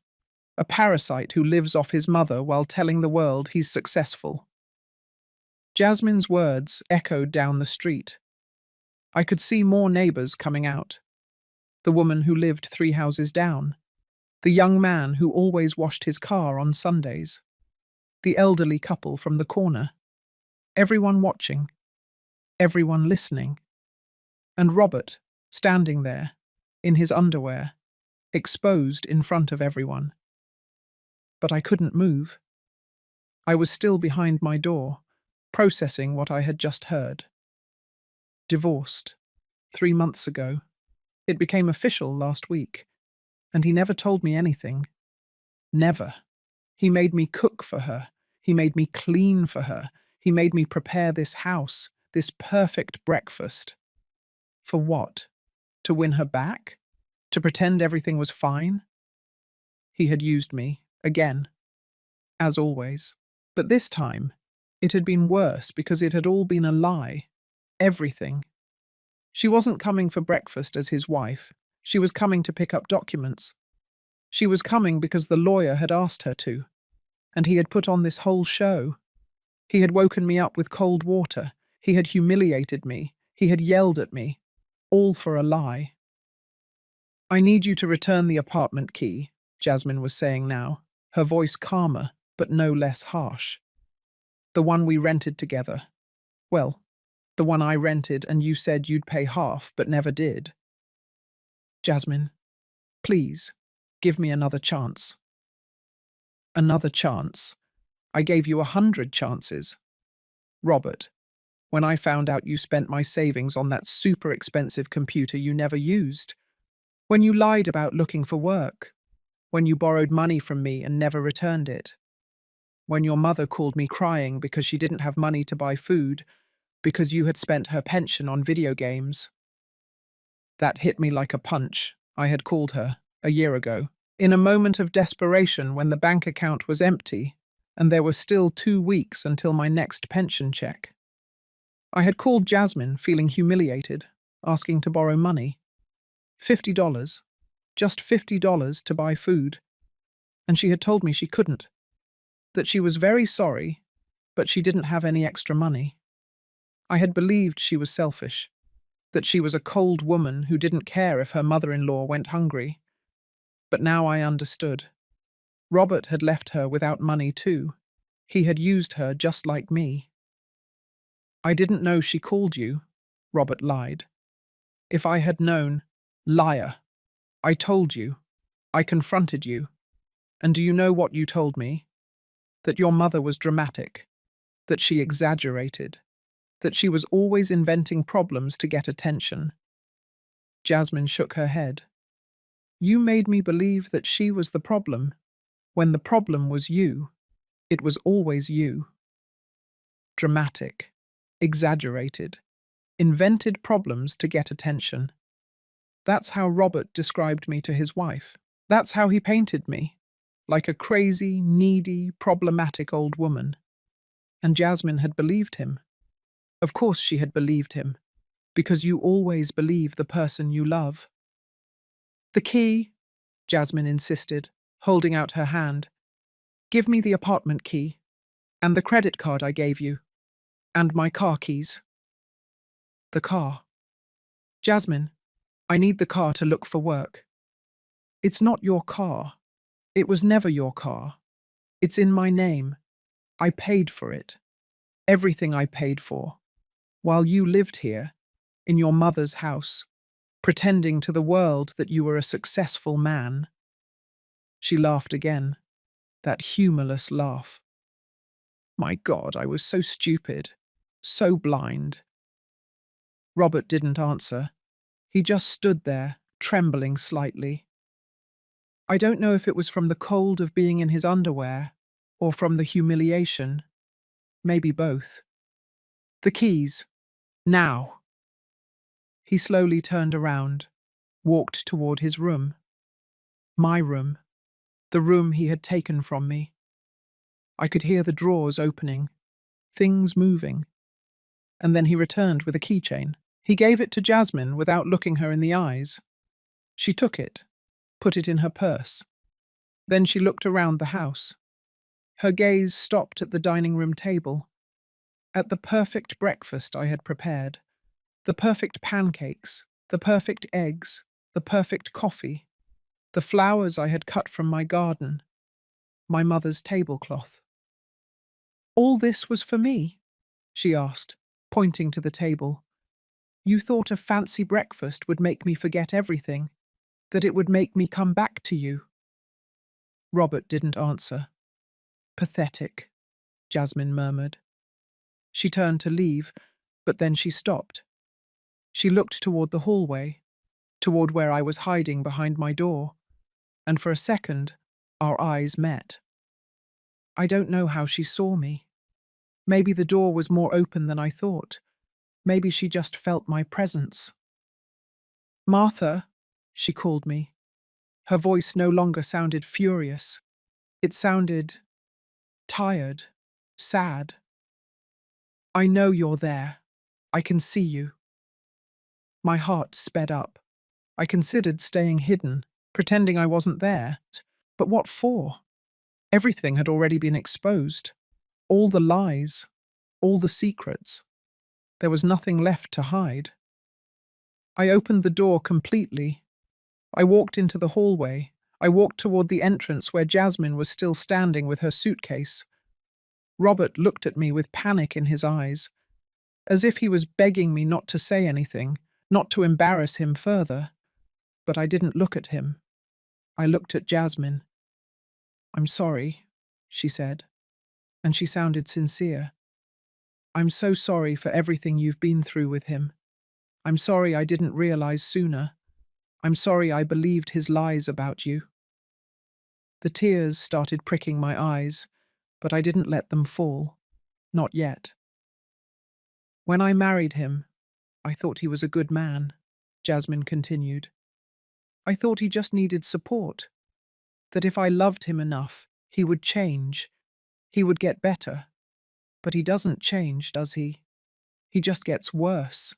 a parasite who lives off his mother while telling the world he's successful. Jasmine's words echoed down the street. I could see more neighbors coming out. The woman who lived 3 houses down. The young man who always washed his car on Sundays. The elderly couple from the corner. Everyone watching. Everyone listening. And Robert, standing there, in his underwear, exposed in front of everyone. But I couldn't move. I was still behind my door, processing what I had just heard. Divorced. 3 months ago. It became official last week. And he never told me anything. Never. He made me cook for her. He made me clean for her. He made me prepare this house, this perfect breakfast. For what? To win her back? To pretend everything was fine? He had used me, again. As always. But this time, it had been worse because it had all been a lie. Everything. She wasn't coming for breakfast as his wife. She was coming to pick up documents. She was coming because the lawyer had asked her to. And he had put on this whole show. He had woken me up with cold water. He had humiliated me. He had yelled at me. All for a lie. I need you to return the apartment key, Jasmine was saying now, her voice calmer, but no less harsh. The one we rented together. Well, the one I rented and you said you'd pay half, but never did. Jasmine, please, give me another chance. Another chance? I gave you 100 chances. Robert, when I found out you spent my savings on that super expensive computer you never used, when you lied about looking for work, when you borrowed money from me and never returned it, when your mother called me crying because she didn't have money to buy food, because you had spent her pension on video games. That hit me like a punch. I had called her, a year ago, in a moment of desperation when the bank account was empty and there were still 2 weeks until my next pension check. I had called Jasmine, feeling humiliated, asking to borrow money. $50, just $50 to buy food. And she had told me she couldn't, that she was very sorry, but she didn't have any extra money. I had believed she was selfish, that she was a cold woman who didn't care if her mother-in-law went hungry. But now I understood. Robert had left her without money too. He had used her just like me. I didn't know she called you, Robert lied. If I had known, liar. I told you. I confronted you. And do you know what you told me? That your mother was dramatic, that she exaggerated, that she was always inventing problems to get attention. Jasmine shook her head. You made me believe that she was the problem, when the problem was you. It was always you. Dramatic, exaggerated, invented problems to get attention. That's how Robert described me to his wife. That's how he painted me, like a crazy, needy, problematic old woman. And Jasmine had believed him. Of course she had believed him, because you always believe the person you love. The key, Jasmine insisted, holding out her hand. Give me the apartment key, and the credit card I gave you, and my car keys. The car. Jasmine, I need the car to look for work. It's not your car. It was never your car. It's in my name. I paid for it. Everything I paid for. While you lived here, in your mother's house, pretending to the world that you were a successful man. She laughed again, that humorless laugh. My God, I was so stupid, so blind. Robert didn't answer. He just stood there, trembling slightly. I don't know if it was from the cold of being in his underwear, or from the humiliation. Maybe both. The keys. Now. He slowly turned around, walked toward his room. My room. The room he had taken from me. I could hear the drawers opening, things moving. And then he returned with a keychain. He gave it to Jasmine without looking her in the eyes. She took it, put it in her purse. Then she looked around the house. Her gaze stopped at the dining room table, at the perfect breakfast I had prepared, the perfect pancakes, the perfect eggs, the perfect coffee, the flowers I had cut from my garden, my mother's tablecloth. All this was for me? She asked, pointing to the table. You thought a fancy breakfast would make me forget everything, that it would make me come back to you. Robert didn't answer. Pathetic, Jasmine murmured. She turned to leave, but then she stopped. She looked toward the hallway, toward where I was hiding behind my door, and for a second, our eyes met. I don't know how she saw me. Maybe the door was more open than I thought. Maybe she just felt my presence. Martha, she called me. Her voice no longer sounded furious. It sounded tired, sad. I know you're there. I can see you. My heart sped up. I considered staying hidden, pretending I wasn't there. But what for? Everything had already been exposed. All the lies, all the secrets. There was nothing left to hide. I opened the door completely. I walked into the hallway. I walked toward the entrance where Jasmine was still standing with her suitcase. Robert looked at me with panic in his eyes, as if he was begging me not to say anything, not to embarrass him further. But I didn't look at him. I looked at Jasmine. I'm sorry, she said, and she sounded sincere. I'm so sorry for everything you've been through with him. I'm sorry I didn't realize sooner. I'm sorry I believed his lies about you. The tears started pricking my eyes, but I didn't let them fall. Not yet. When I married him, I thought he was a good man, Jasmine continued. I thought he just needed support, that if I loved him enough, he would change, he would get better. But he doesn't change, does he? He just gets worse.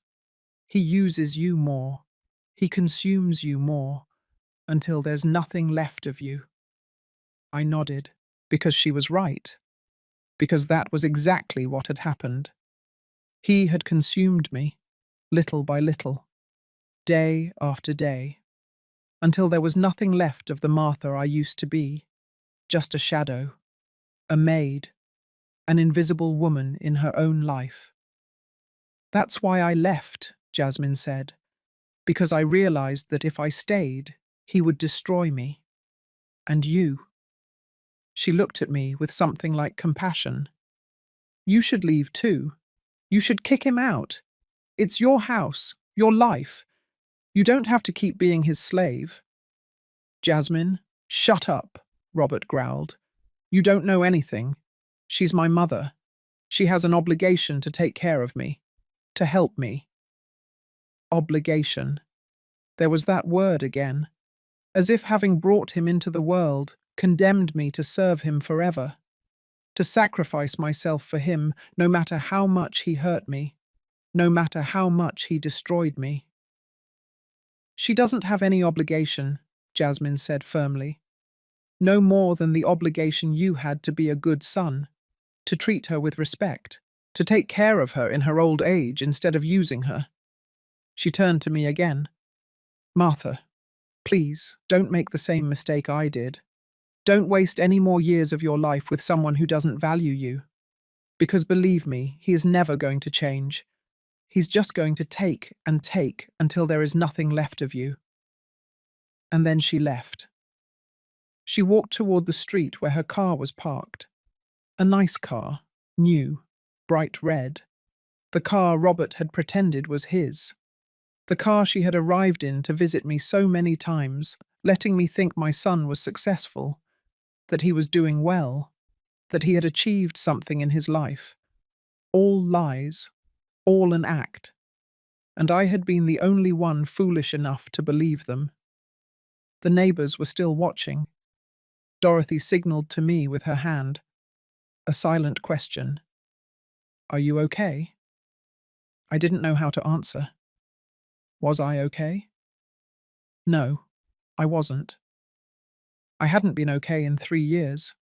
He uses you more. He consumes you more, until there's nothing left of you. I nodded, because she was right, because that was exactly what had happened. He had consumed me, little by little, day after day, until there was nothing left of the Martha I used to be, just a shadow, a maid, an invisible woman in her own life. That's why I left, Jasmine said, because I realized that if I stayed, he would destroy me. And you. She looked at me with something like compassion. You should leave too. You should kick him out. It's your house, your life. You don't have to keep being his slave. Jasmine, shut up, Robert growled. You don't know anything. She's my mother. She has an obligation to take care of me, to help me. Obligation. There was that word again, as if having brought him into the world condemned me to serve him forever, to sacrifice myself for him no matter how much he hurt me, no matter how much he destroyed me. She doesn't have any obligation, Jasmine said firmly. No more than the obligation you had to be a good son, to treat her with respect, to take care of her in her old age instead of using her. She turned to me again. Martha, please, don't make the same mistake I did. Don't waste any more years of your life with someone who doesn't value you. Because believe me, he is never going to change. He's just going to take and take until there is nothing left of you. And then she left. She walked toward the street where her car was parked. A nice car, new, bright red. The car Robert had pretended was his. The car she had arrived in to visit me so many times, letting me think my son was successful, that he was doing well, that he had achieved something in his life. All lies, all an act. And I had been the only one foolish enough to believe them. The neighbors were still watching. Dorothy signaled to me with her hand. A silent question. Are you okay? I didn't know how to answer. Was I okay? No, I wasn't. I hadn't been okay in 3 years.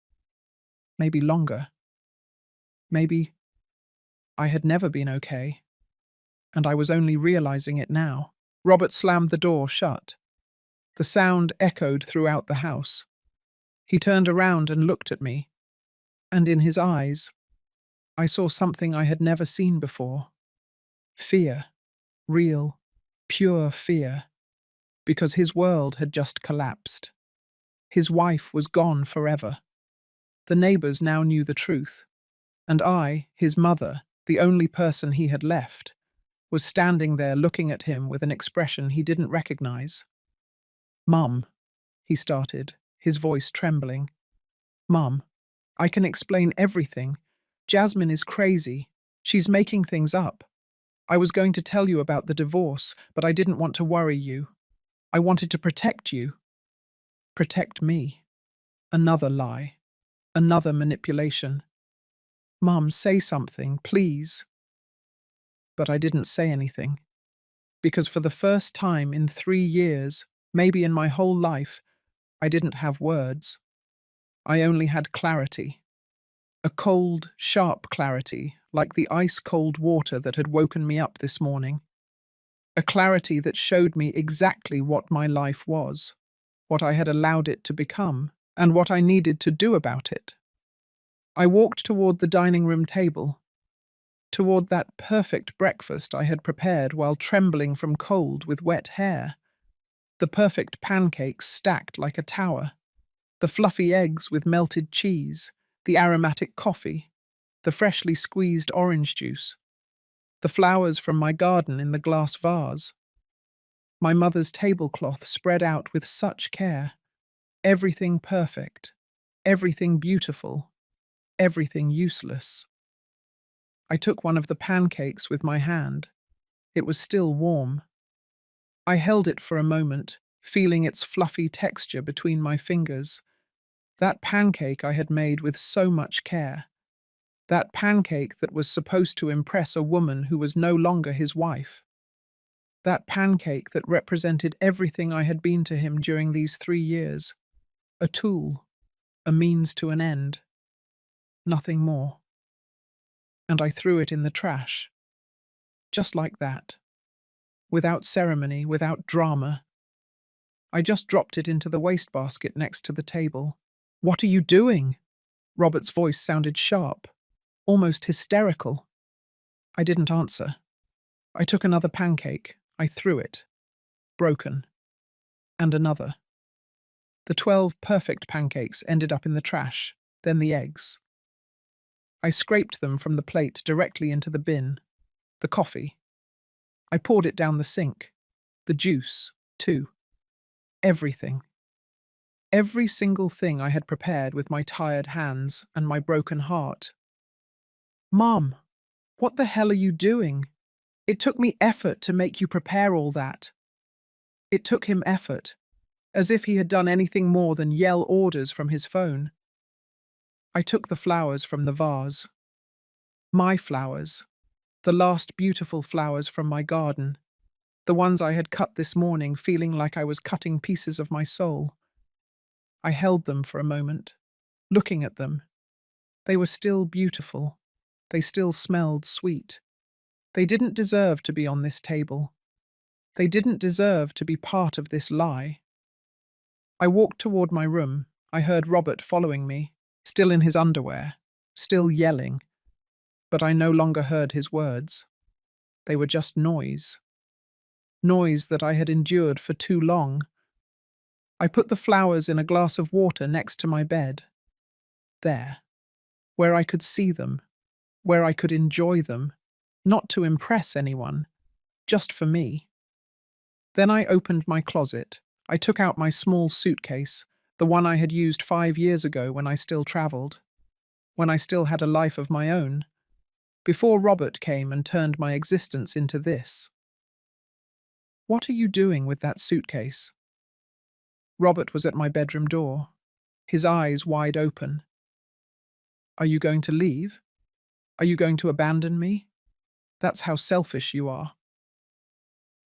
Maybe longer. Maybe I had never been okay, and I was only realizing it now. Robert slammed the door shut. The sound echoed throughout the house. He turned around and looked at me, and in his eyes, I saw something I had never seen before. Fear. Real, pure fear. Because his world had just collapsed. His wife was gone forever. The neighbors now knew the truth, and I, his mother, the only person he had left, was standing there looking at him with an expression he didn't recognize. Mum, he started, his voice trembling. Mum, I can explain everything. Jasmine is crazy. She's making things up. I was going to tell you about the divorce, but I didn't want to worry you. I wanted to protect you. Protect me. Another lie. Another manipulation. Mum, say something, please. But I didn't say anything. Because for the first time in 3 years, maybe in my whole life, I didn't have words. I only had clarity. A cold, sharp clarity, like the ice-cold water that had woken me up this morning. A clarity that showed me exactly what my life was, what I had allowed it to become, and what I needed to do about it. I walked toward the dining room table, toward that perfect breakfast I had prepared while trembling from cold with wet hair. The perfect pancakes stacked like a tower, the fluffy eggs with melted cheese, the aromatic coffee, the freshly squeezed orange juice, the flowers from my garden in the glass vase. My mother's tablecloth spread out with such care. Everything perfect, everything beautiful, everything useless. I took one of the pancakes with my hand. It was still warm. I held it for a moment, feeling its fluffy texture between my fingers. That pancake I had made with so much care. That pancake that was supposed to impress a woman who was no longer his wife. That pancake that represented everything I had been to him during these 3 years. A tool, a means to an end. Nothing more. And I threw it in the trash. Just like that. Without ceremony, without drama. I just dropped it into the wastebasket next to the table. What are you doing? Robert's voice sounded sharp, almost hysterical. I didn't answer. I took another pancake. I threw it. Broken. And another. The 12 perfect pancakes ended up in the trash, then the eggs. I scraped them from the plate directly into the bin. The coffee. I poured it down the sink. The juice, too. Everything. Every single thing I had prepared with my tired hands and my broken heart. Mom, what the hell are you doing? It took me effort to make you prepare all that. It took him effort, as if he had done anything more than yell orders from his phone. I took the flowers from the vase. My flowers. The last beautiful flowers from my garden. The ones I had cut this morning, feeling like I was cutting pieces of my soul. I held them for a moment, looking at them. They were still beautiful. They still smelled sweet. They didn't deserve to be on this table. They didn't deserve to be part of this lie. I walked toward my room. I heard Robert following me, still in his underwear, still yelling. But I no longer heard his words. They were just noise. Noise that I had endured for too long. I put the flowers in a glass of water next to my bed. There, where I could see them, where I could enjoy them, not to impress anyone, just for me. Then I opened my closet. I took out my small suitcase, the one I had used 5 years ago when I still travelled, when I still had a life of my own, before Robert came and turned my existence into this. What are you doing with that suitcase? Robert was at my bedroom door, his eyes wide open. Are you going to leave? Are you going to abandon me? That's how selfish you are.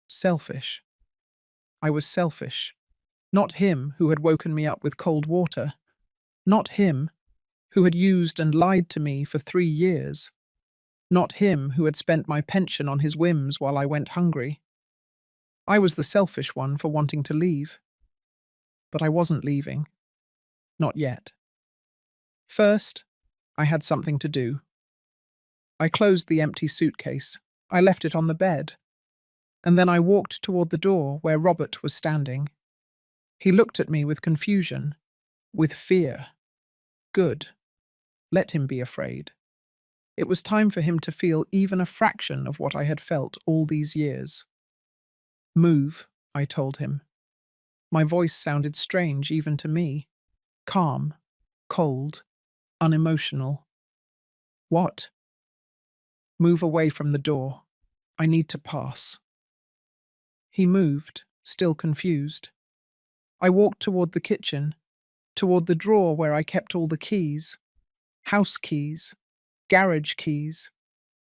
Selfish. I was selfish. Not him who had woken me up with cold water. Not him who had used and lied to me for 3 years. Not him who had spent my pension on his whims while I went hungry. I was the selfish one for wanting to leave. But I wasn't leaving. Not yet. First, I had something to do. I closed the empty suitcase. I left it on the bed. And then I walked toward the door where Robert was standing. He looked at me with confusion, with fear. Good. Let him be afraid. It was time for him to feel even a fraction of what I had felt all these years. Move, I told him. My voice sounded strange even to me. Calm, cold, unemotional. What? Move away from the door. I need to pass. He moved, still confused. I walked toward the kitchen, toward the drawer where I kept all the keys. House keys, garage keys,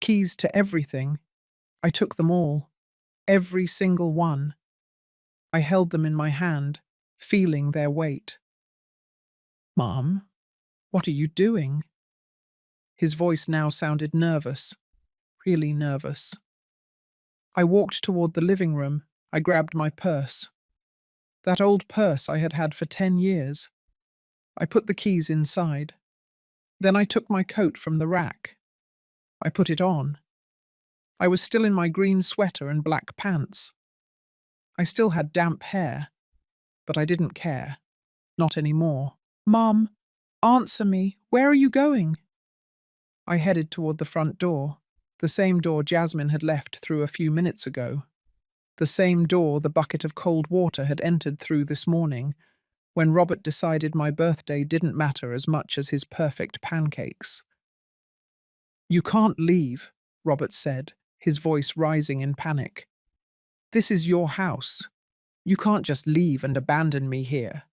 keys to everything. I took them all, every single one. I held them in my hand, feeling their weight. Mom, what are you doing? His voice now sounded nervous, really nervous. I walked toward the living room. I grabbed my purse. That old purse I had had for 10 years. I put the keys inside. Then I took my coat from the rack. I put it on. I was still in my green sweater and black pants. I still had damp hair, but I didn't care. Not anymore. Mom, answer me. Where are you going? I headed toward the front door, the same door Jasmine had left through a few minutes ago. The same door the bucket of cold water had entered through this morning, when Robert decided my birthday didn't matter as much as his perfect pancakes. You can't leave, Robert said, his voice rising in panic. This is your house. You can't just leave and abandon me here.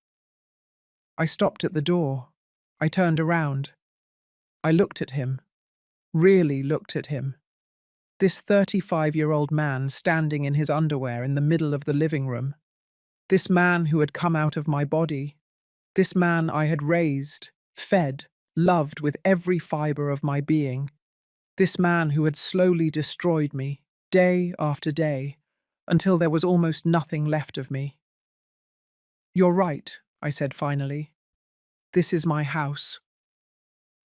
I stopped at the door. I turned around. I looked at him. Really looked at him. This 35-year-old man standing in his underwear in the middle of the living room. This man who had come out of my body. This man I had raised, fed, loved with every fibre of my being. This man who had slowly destroyed me, day after day, until there was almost nothing left of me. "You're right," I said finally. "This is my house."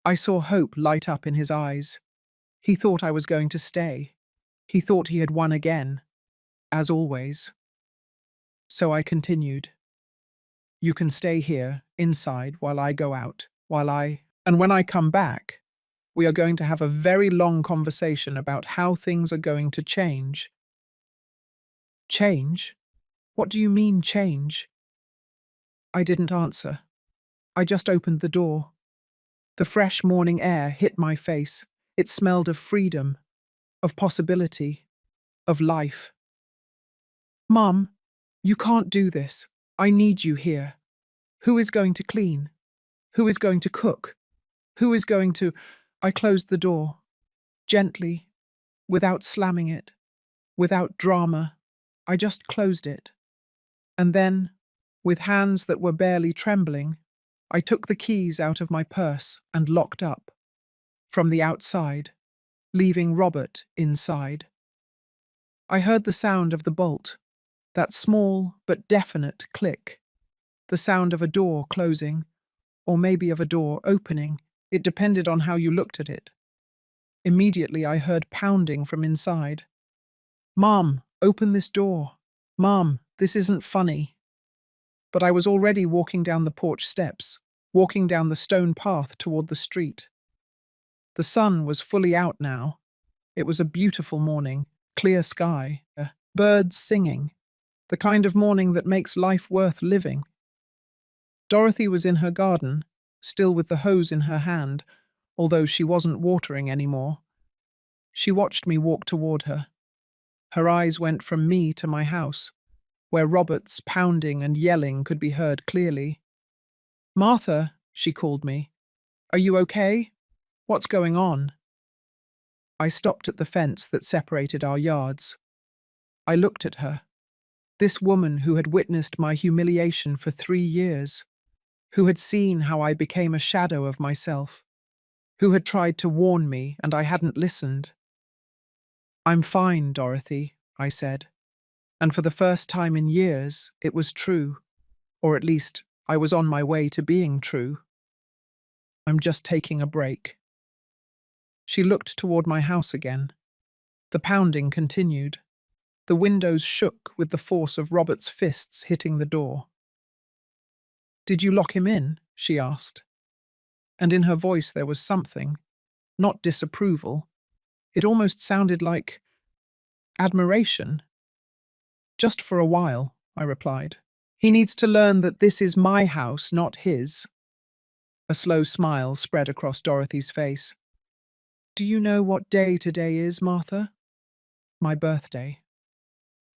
I saw hope light up in his eyes. He thought I was going to stay. He thought he had won again, as always. So I continued. "You can stay here, inside, while I go out, and when I come back, we are going to have a very long conversation about how things are going to change." "Change? What do you mean, change?" I didn't answer. I just opened the door. The fresh morning air hit my face. It smelled of freedom, of possibility, of life. "Mum, you can't do this. I need you here. Who is going to clean? Who is going to cook? Who is going to—" I closed the door, gently, without slamming it, without drama. I just closed it. And then, with hands that were barely trembling, I took the keys out of my purse and locked up, from the outside, leaving Robert inside. I heard the sound of the bolt, that small but definite click, the sound of a door closing, or maybe of a door opening. It depended on how you looked at it. Immediately I heard pounding from inside. "Mom, open this door. Mom, this isn't funny." But I was already walking down the porch steps, walking down the stone path toward the street. The sun was fully out now. It was a beautiful morning, clear sky, birds singing, the kind of morning that makes life worth living. Dorothy was in her garden, still with the hose in her hand, although she wasn't watering anymore. She watched me walk toward her. Her eyes went from me to my house, where Robert's pounding and yelling could be heard clearly. "Martha," she called me. "Are you okay? What's going on?" I stopped at the fence that separated our yards. I looked at her. This woman who had witnessed my humiliation for 3 years, who had seen how I became a shadow of myself, who had tried to warn me and I hadn't listened. "I'm fine, Dorothy," I said. And for the first time in years, it was true. Or at least, I was on my way to being true. "I'm just taking a break." She looked toward my house again. The pounding continued. The windows shook with the force of Robert's fists hitting the door. "Did you lock him in?" she asked. And in her voice there was something, not disapproval. It almost sounded like admiration. "Just for a while," I replied. "He needs to learn that this is my house, not his." A slow smile spread across Dorothy's face. "Do you know what day today is, Martha?" "My birthday."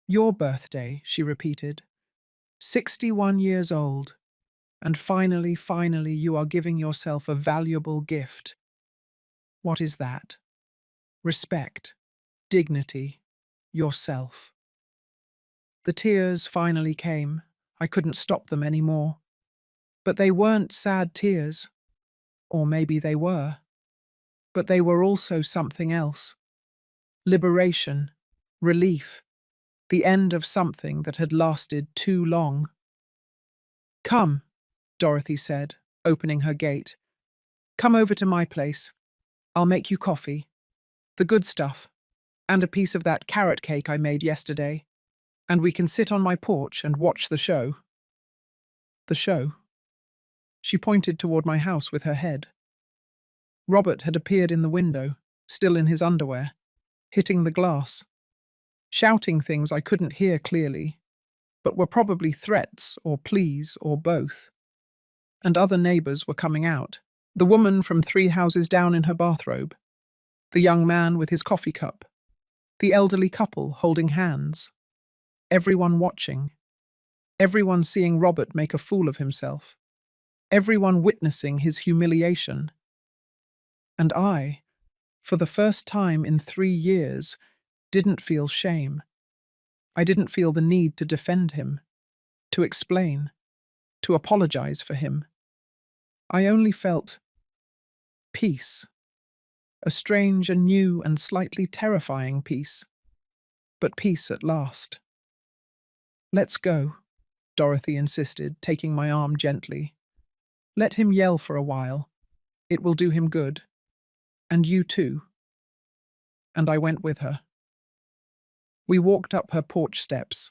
"Your birthday," she repeated. 61 years old. And finally, you are giving yourself a valuable gift. What is that? Respect, dignity, yourself." The tears finally came. I couldn't stop them anymore. But they weren't sad tears. Or maybe they were. But they were also something else. Liberation, relief, the end of something that had lasted too long. "Come," Dorothy said, opening her gate. "Come over to my place. I'll make you coffee. The good stuff. And a piece of that carrot cake I made yesterday. And we can sit on my porch and watch the show." "The show?" She pointed toward my house with her head. Robert had appeared in the window, still in his underwear, hitting the glass, shouting things I couldn't hear clearly, but were probably threats or pleas or both. And other neighbors were coming out. The woman from 3 houses down in her bathrobe, the young man with his coffee cup, the elderly couple holding hands. Everyone watching. Everyone seeing Robert make a fool of himself. Everyone witnessing his humiliation. And I, for the first time in 3 years, didn't feel shame. I didn't feel the need to defend him, to explain, to apologize for him. I only felt peace. A strange and new and slightly terrifying peace. but peace at last. Let's go, Dorothy insisted, taking my arm gently. Let him yell for a while. It will do him good. And you too. And I went with her. We walked up her porch steps.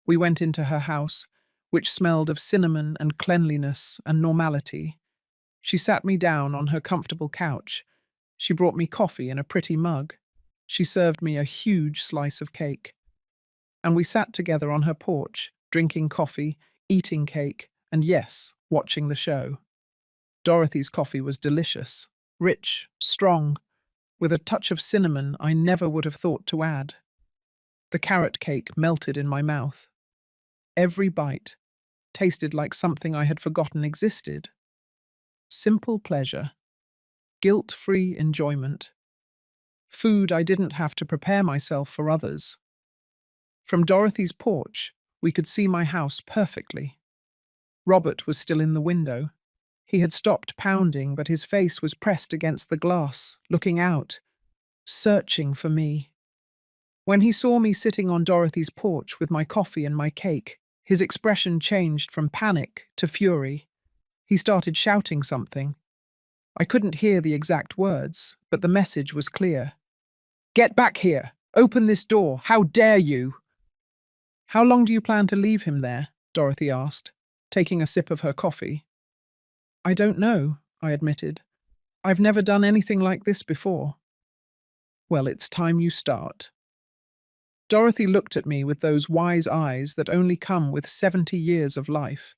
We went into her house, which smelled of cinnamon and cleanliness and normality. She sat me down on her comfortable couch. She brought me coffee in a pretty mug. She served me a huge slice of cake. And we sat together on her porch, drinking coffee, eating cake, and yes, watching the show. Dorothy's coffee was delicious, rich, strong, with a touch of cinnamon I never would have thought to add. The carrot cake melted in my mouth. Every bite tasted like something I had forgotten existed. Simple pleasure, guilt-free enjoyment. Food I didn't have to prepare myself for others. From Dorothy's porch, we could see my house perfectly. Robert was still in the window. He had stopped pounding, but his face was pressed against the glass, looking out, searching for me. When he saw me sitting on Dorothy's porch with my coffee and my cake, his expression changed from panic to fury. He started shouting something. I couldn't hear the exact words, but the message was clear. "Get back here! Open this door! How dare you!" "How long do you plan to leave him there?" Dorothy asked, taking a sip of her coffee. "I don't know," I admitted. "I've never done anything like this before." "Well, it's time you start." Dorothy looked at me with those wise eyes that only come with 70 years of life.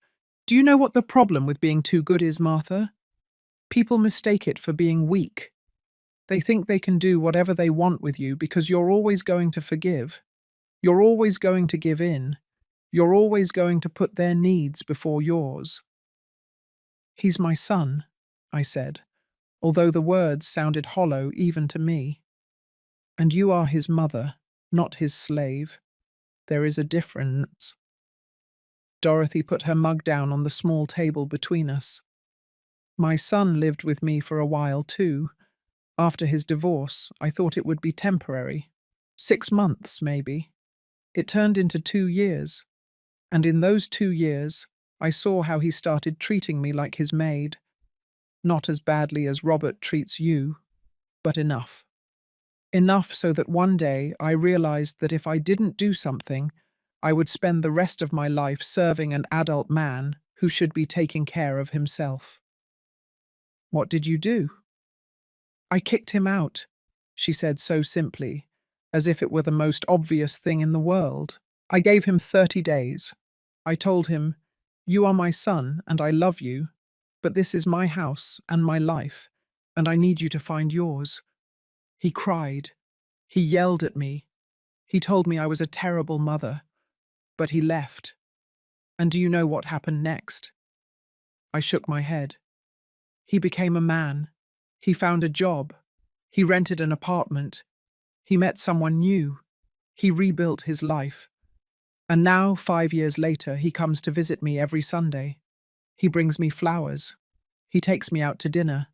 "Do you know what the problem with being too good is, Martha? People mistake it for being weak. They think they can do whatever they want with you because you're always going to forgive. You're always going to give in. You're always going to put their needs before yours." "He's my son," I said, although the words sounded hollow even to me. "And you are his mother, not his slave. There is a difference." Dorothy put her mug down on the small table between us. "My son lived with me for a while too. After his divorce, I thought it would be temporary. 6 months, maybe. It turned into 2 years. And in those 2 years, I saw how he started treating me like his maid. Not as badly as Robert treats you, but enough. Enough so that one day I realized that if I didn't do something, I would spend the rest of my life serving an adult man who should be taking care of himself." "What did you do?" "I kicked him out," she said so simply, as if it were the most obvious thing in the world. "I gave him 30 days. I told him, 'You are my son and I love you, but this is my house and my life, and I need you to find yours.' He cried. He yelled at me. He told me I was a terrible mother. But he left. And do you know what happened next?" I shook my head. "He became a man. He found a job. He rented an apartment. He met someone new. He rebuilt his life. And now, 5 years later, he comes to visit me every Sunday. He brings me flowers. He takes me out to dinner.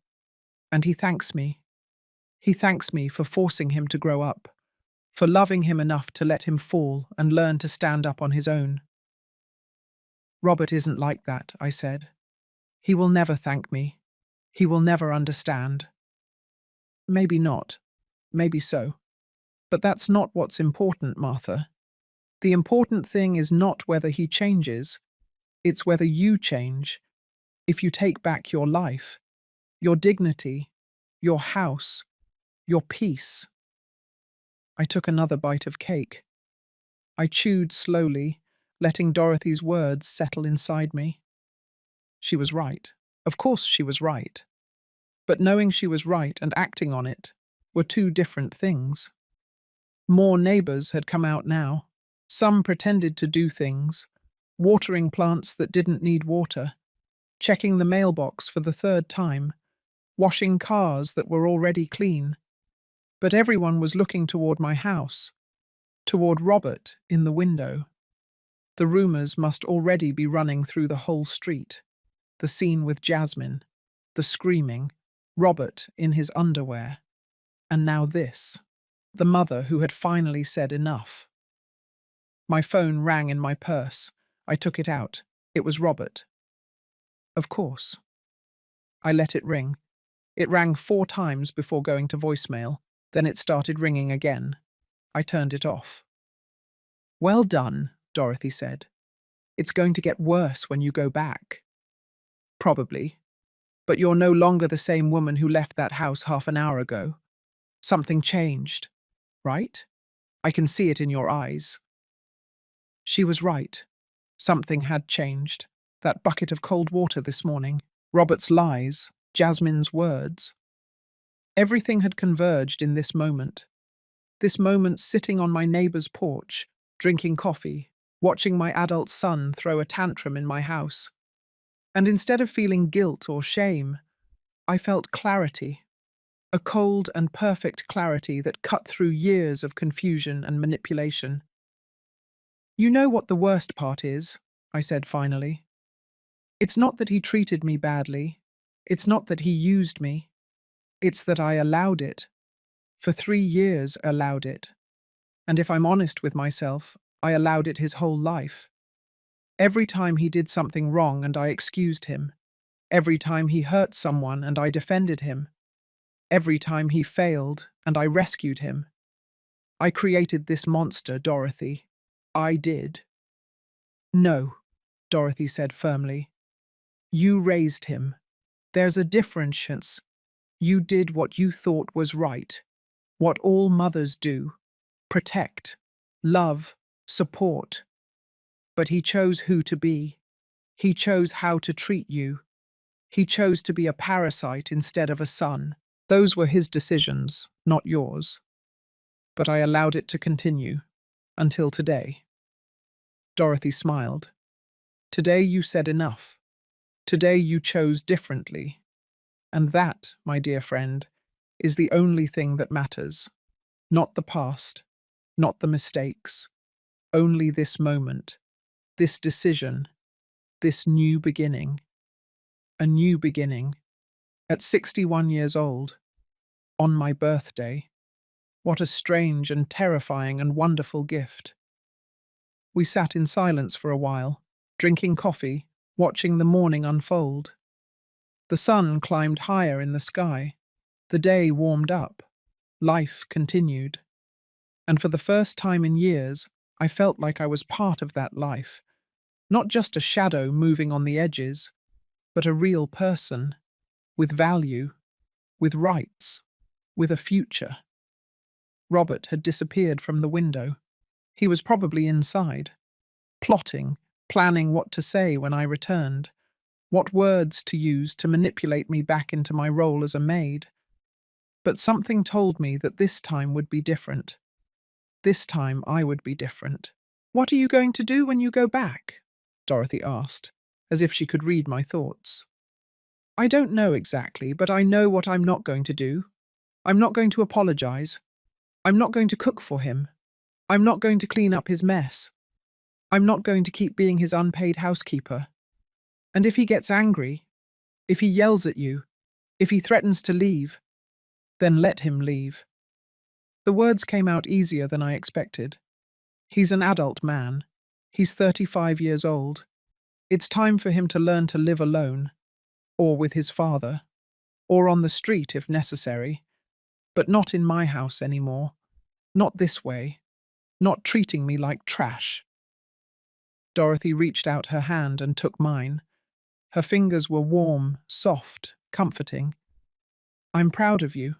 And he thanks me. He thanks me for forcing him to grow up, for loving him enough to let him fall and learn to stand up on his own." "Robert isn't like that," I said. "He will never thank me. He will never understand." "Maybe not. Maybe so. But that's not what's important, Martha. The important thing is not whether he changes. It's whether you change. If you take back your life, your dignity, your house, your peace." I took another bite of cake. I chewed slowly, letting Dorothy's words settle inside me. She was right. Of course she was right. But knowing she was right and acting on it were two different things. More neighbors had come out now. Some pretended to do things, watering plants that didn't need water, checking the mailbox for the 3rd time, washing cars that were already clean. But everyone was looking toward my house, toward Robert in the window. The rumors must already be running through the whole street. The scene with Jasmine, the screaming, Robert in his underwear. And now this. The mother who had finally said enough. My phone rang in my purse. I took it out. It was Robert. Of course. I let it ring. It rang 4 times before going to voicemail. Then it started ringing again. I turned it off. Well done, Dorothy said. It's going to get worse when you go back. Probably. But you're no longer the same woman who left that house half an hour ago. Something changed, right? I can see it in your eyes. She was right. Something had changed. That bucket of cold water this morning, Robert's lies, Jasmine's words. Everything had converged in this moment. This moment sitting on my neighbour's porch, drinking coffee, watching my adult son throw a tantrum in my house. And instead of feeling guilt or shame, I felt clarity. A cold and perfect clarity that cut through years of confusion and manipulation. You know what the worst part is, I said finally. It's not that he treated me badly. It's not that he used me. It's that I allowed it. For 3 years allowed it. And if I'm honest with myself, I allowed it his whole life. Every time he did something wrong and I excused him. Every time he hurt someone and I defended him. Every time he failed and I rescued him. I created this monster, Dorothy. I did. No, Dorothy said firmly. You raised him. There's a difference. You did what you thought was right. What all mothers do. Protect. Love. Support. But he chose who to be. He chose how to treat you. He chose to be a parasite instead of a son. Those were his decisions, not yours. But I allowed it to continue. Until today. Dorothy smiled. Today you said enough. Today you chose differently. And that, my dear friend, is the only thing that matters. Not the past. Not the mistakes. Only this moment. This decision. This new beginning. A new beginning. At 61 years old. On my birthday. What a strange and terrifying and wonderful gift. We sat in silence for a while, drinking coffee, watching the morning unfold. The sun climbed higher in the sky. The day warmed up. Life continued. And for the first time in years, I felt like I was part of that life. Not just a shadow moving on the edges, but a real person, with value, with rights, with a future. Robert had disappeared from the window. He was probably inside, plotting, planning what to say when I returned, what words to use to manipulate me back into my role as a maid. But something told me that this time would be different. This time I would be different. What are you going to do when you go back? Dorothy asked, as if she could read my thoughts. I don't know exactly, but I know what I'm not going to do. I'm not going to apologize. I'm not going to cook for him. I'm not going to clean up his mess. I'm not going to keep being his unpaid housekeeper. And if he gets angry, if he yells at you, if he threatens to leave, then let him leave. The words came out easier than I expected. He's an adult man. He's 35 years old. It's time for him to learn to live alone, or with his father, or on the street if necessary, but not in my house anymore. Not this way. Not treating me like trash. Dorothy reached out her hand and took mine. Her fingers were warm, soft, comforting. I'm proud of you.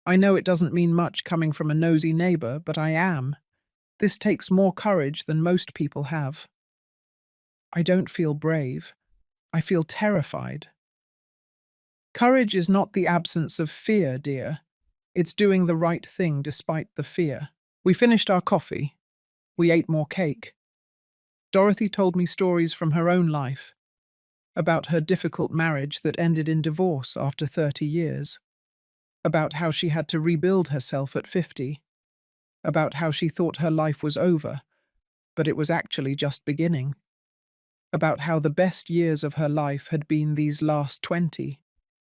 I know it doesn't mean much coming from a nosy neighbor, but I am. This takes more courage than most people have. I don't feel brave. I feel terrified. Courage is not the absence of fear, dear. It's doing the right thing despite the fear. We finished our coffee. We ate more cake. Dorothy told me stories from her own life, about her difficult marriage that ended in divorce after 30 years, about how she had to rebuild herself at 50, about how she thought her life was over, but it was actually just beginning, about how the best years of her life had been these last 20,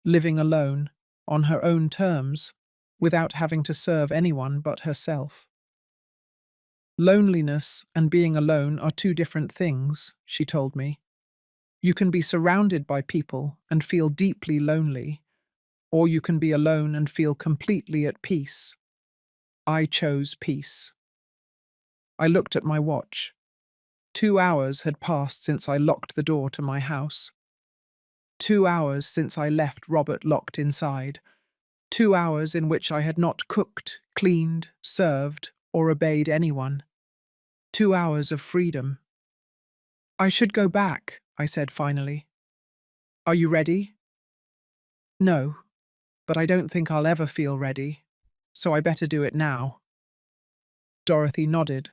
living alone, on her own terms, without having to serve anyone but herself. Loneliness and being alone are two different things, she told me. You can be surrounded by people and feel deeply lonely, or you can be alone and feel completely at peace. I chose peace. I looked at my watch. 2 hours had passed since I locked the door to my house. 2 hours since I left Robert locked inside. 2 hours in which I had not cooked, cleaned, served, or obeyed anyone. 2 hours of freedom. I should go back, I said finally. Are you ready? No, but I don't think I'll ever feel ready, so I better do it now. Dorothy nodded.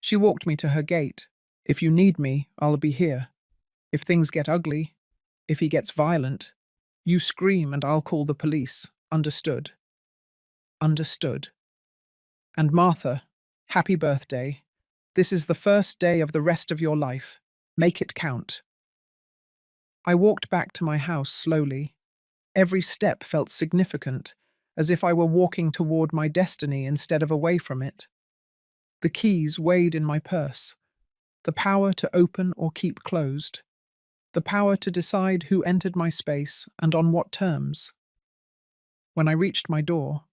She walked me to her gate. If you need me, I'll be here. If things get ugly, if he gets violent, you scream and I'll call the police. Understood? Understood. And Martha, happy birthday. This is the first day of the rest of your life. Make it count. I walked back to my house slowly. Every step felt significant, as if I were walking toward my destiny instead of away from it. The keys weighed in my purse. The power to open or keep closed. The power to decide who entered my space and on what terms. When I reached my door,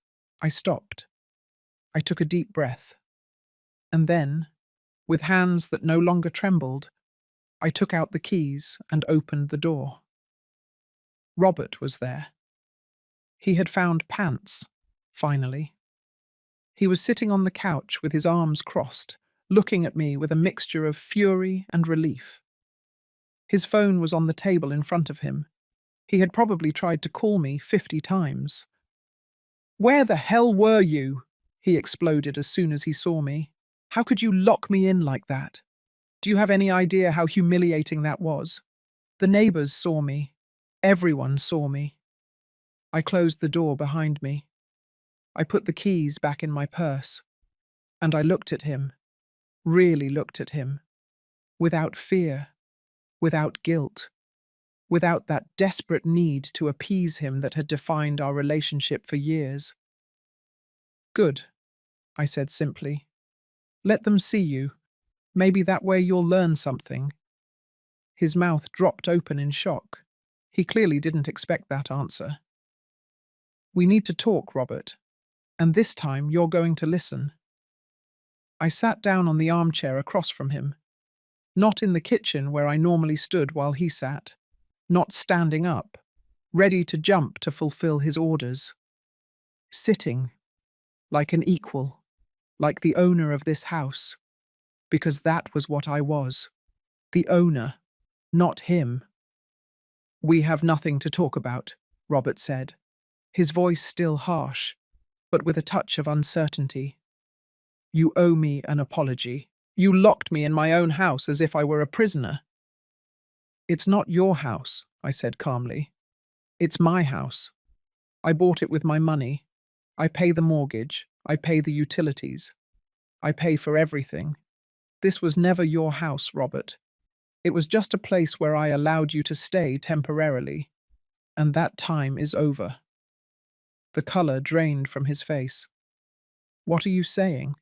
I stopped. I took a deep breath. And then, with hands that no longer trembled, I took out the keys and opened the door. Robert was there. He had found pants, finally. He was sitting on the couch with his arms crossed, looking at me with a mixture of fury and relief. His phone was on the table in front of him. He had probably tried to call me 50 times. "Where the hell were you?" he exploded as soon as he saw me. "How could you lock me in like that? Do you have any idea how humiliating that was? The neighbors saw me. Everyone saw me." I closed the door behind me. I put the keys back in my purse. And I looked at him, really looked at him, without fear, without guilt, without that desperate need to appease him that had defined our relationship for years. "Good," I said simply. "Let them see you. Maybe that way you'll learn something." His mouth dropped open in shock. He clearly didn't expect that answer. "We need to talk, Robert, and this time you're going to listen." I sat down on the armchair across from him, not in the kitchen where I normally stood while he sat, not standing up, ready to jump to fulfill his orders. Sitting, like an equal, like the owner of this house, because that was what I was, the owner, not him. "We have nothing to talk about," Robert said, his voice still harsh, but with a touch of uncertainty. "You owe me an apology. You locked me in my own house as if I were a prisoner." "It's not your house," I said calmly. "It's my house. I bought it with my money. I pay the mortgage. I pay the utilities. I pay for everything. This was never your house, Robert. It was just a place where I allowed you to stay temporarily. And that time is over." The color drained from his face. "What are you saying?"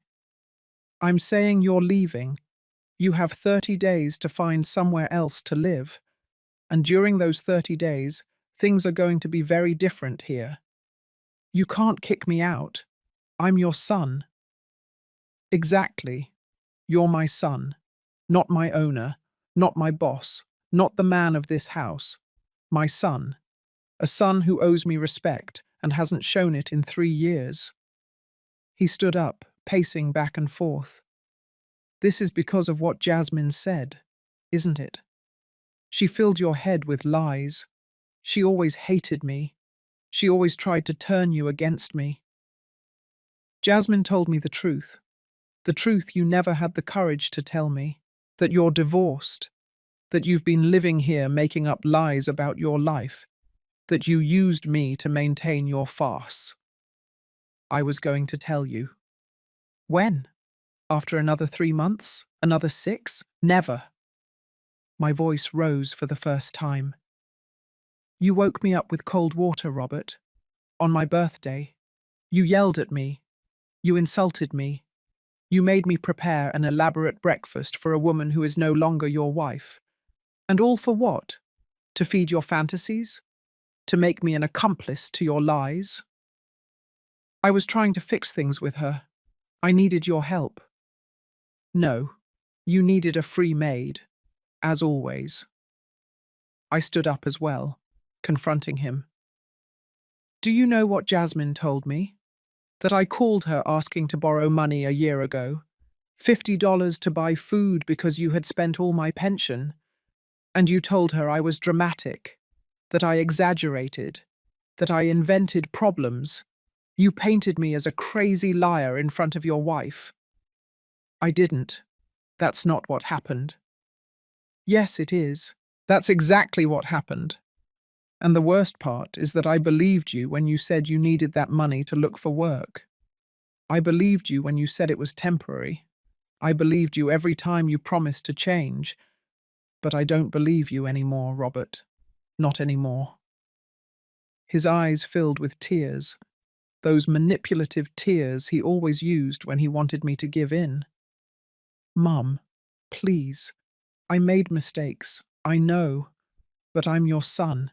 "I'm saying you're leaving. You have 30 days to find somewhere else to live. And during those 30 days, things are going to be very different here. You can't kick me out. I'm your son." "Exactly. You're my son. Not my owner. Not my boss. Not the man of this house. My son. A son who owes me respect and hasn't shown it in 3 years." He stood up, pacing back and forth. "This is because of what Jasmine said, isn't it? She filled your head with lies. She always hated me. She always tried to turn you against me. Jasmine told me the truth you never had the courage to tell me, that you're divorced, that you've been living here making up lies about your life, that you used me to maintain your farce. I was going to tell you." "When? After another 3 months? Another 6? Never." My voice rose for the first time. "You woke me up with cold water, Robert. On my birthday. You yelled at me. You insulted me. You made me prepare an elaborate breakfast for a woman who is no longer your wife. And all for what? To feed your fantasies? To make me an accomplice to your lies? I was trying to fix things with her. I needed your help. No, you needed a free maid, as always. I stood up as well, confronting him. Do you know what Jasmine told me? That I called her asking to borrow money a year ago. $50 to buy food because you had spent all my pension. And you told her I was dramatic, that I exaggerated, that I invented problems. You painted me as a crazy liar in front of your wife. I didn't. That's not what happened. Yes, it is. That's exactly what happened. And the worst part is that I believed you when you said you needed that money to look for work. I believed you when you said it was temporary. I believed you every time you promised to change. But I don't believe you anymore, Robert. Not anymore. His eyes filled with tears, those manipulative tears he always used when he wanted me to give in. Mum, please. I made mistakes, I know, but I'm your son.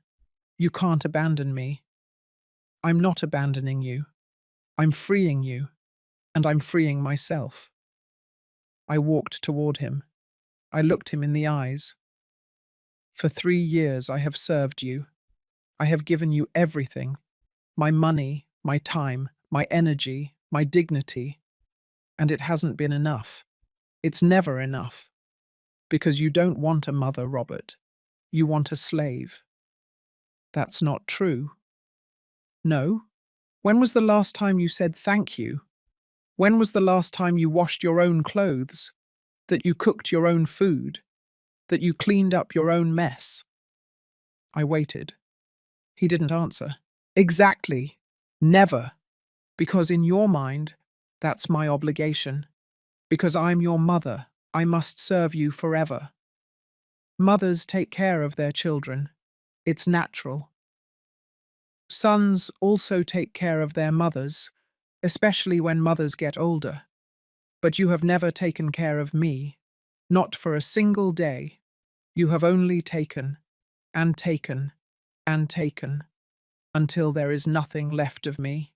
You can't abandon me. I'm not abandoning you. I'm freeing you, and I'm freeing myself. I walked toward him. I looked him in the eyes. For 3 years I have served you. I have given you everything. My money, my time, my energy, my dignity. And it hasn't been enough. It's never enough. Because you don't want a mother, Robert. You want a slave. That's not true. No? When was the last time you said thank you? When was the last time you washed your own clothes? That you cooked your own food? That you cleaned up your own mess? I waited. He didn't answer. Exactly. Never. Because in your mind, that's my obligation. Because I'm your mother, I must serve you forever. Mothers take care of their children. It's natural. Sons also take care of their mothers, especially when mothers get older. But you have never taken care of me, not for a single day. You have only taken, and taken, and taken, until there is nothing left of me.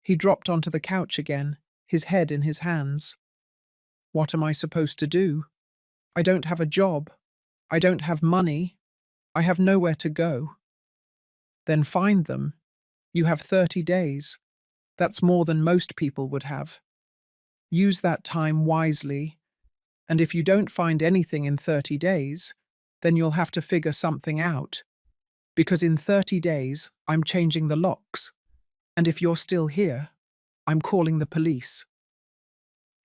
He dropped onto the couch again, his head in his hands. What am I supposed to do? I don't have a job. I don't have money. I have nowhere to go. Then find them. You have 30 days. That's more than most people would have. Use that time wisely, and if you don't find anything in 30 days, then you'll have to figure something out. Because in 30 days, I'm changing the locks, and if you're still here, I'm calling the police.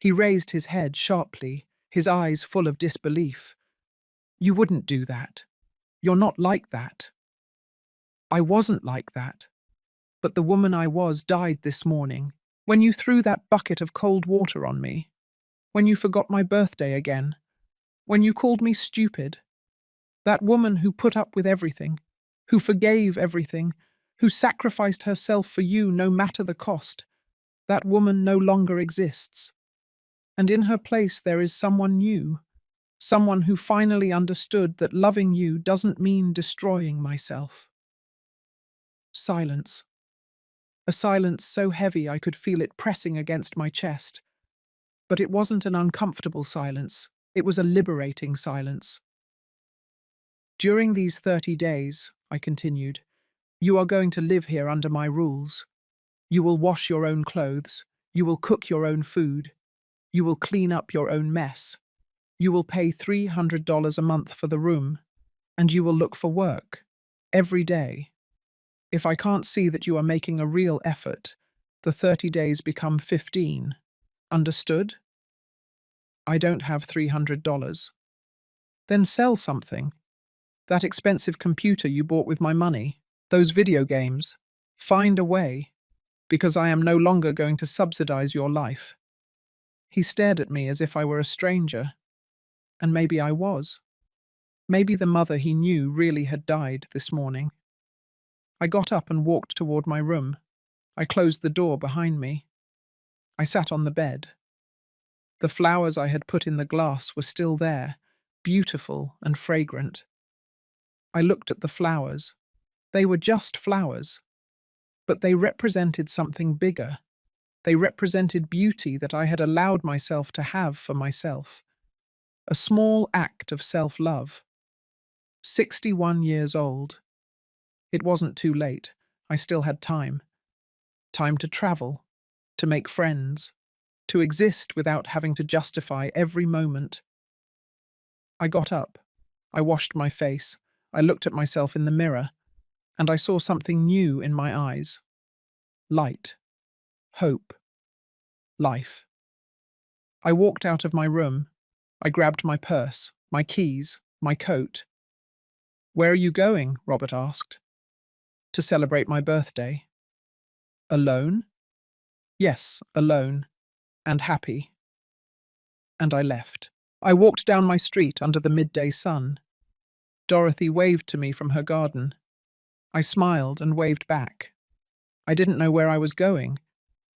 He raised his head sharply, his eyes full of disbelief. You wouldn't do that. You're not like that. I wasn't like that. But the woman I was died this morning, when you threw that bucket of cold water on me, when you forgot my birthday again, when you called me stupid. That woman who put up with everything, who forgave everything, who sacrificed herself for you no matter the cost, that woman no longer exists. And in her place there is someone new, someone who finally understood that loving you doesn't mean destroying myself. Silence. A silence so heavy I could feel it pressing against my chest. But it wasn't an uncomfortable silence, it was a liberating silence. During these 30 days, I continued, you are going to live here under my rules. You will wash your own clothes, you will cook your own food, you will clean up your own mess, you will pay $300 a month for the room, and you will look for work, every day. If I can't see that you are making a real effort, the 30 days become 15. Understood? I don't have $300. Then sell something. That expensive computer you bought with my money, those video games. Find a way, because I am no longer going to subsidize your life. He stared at me as if I were a stranger. And maybe I was. Maybe the mother he knew really had died this morning. I got up and walked toward my room. I closed the door behind me. I sat on the bed. The flowers I had put in the glass were still there, beautiful and fragrant. I looked at the flowers. They were just flowers, but they represented something bigger. They represented beauty that I had allowed myself to have for myself. A small act of self-love. 61 years old. It wasn't too late. I still had time. Time to travel, to make friends, to exist without having to justify every moment. I got up. I washed my face. I looked at myself in the mirror, and I saw something new in my eyes. Light. Hope. Life. I walked out of my room. I grabbed my purse, my keys, my coat. "Where are you going?" Robert asked. "To celebrate my birthday." "Alone?" "Yes, alone. And happy." And I left. I walked down my street under the midday sun. Dorothy waved to me from her garden. I smiled and waved back. I didn't know where I was going.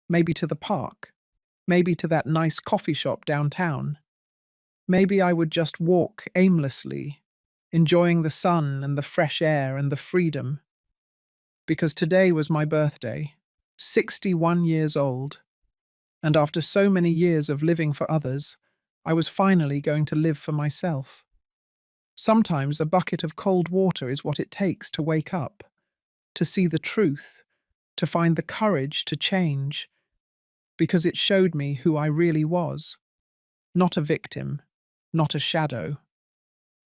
Maybe to the park. Maybe to that nice coffee shop downtown. Maybe I would just walk aimlessly, enjoying the sun and the fresh air and the freedom. Because today was my birthday, 61 years old, and after so many years of living for others, I was finally going to live for myself. Sometimes a bucket of cold water is what it takes to wake up, to see the truth, to find the courage to change, because it showed me who I really was. Not a victim, not a shadow,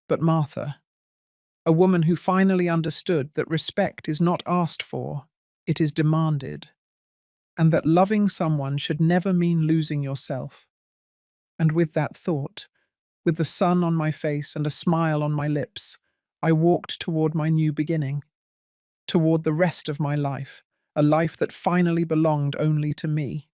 but Martha, a woman who finally understood that respect is not asked for, it is demanded, and that loving someone should never mean losing yourself. And with that thought, with the sun on my face and a smile on my lips, I walked toward my new beginning, toward the rest of my life, a life that finally belonged only to me.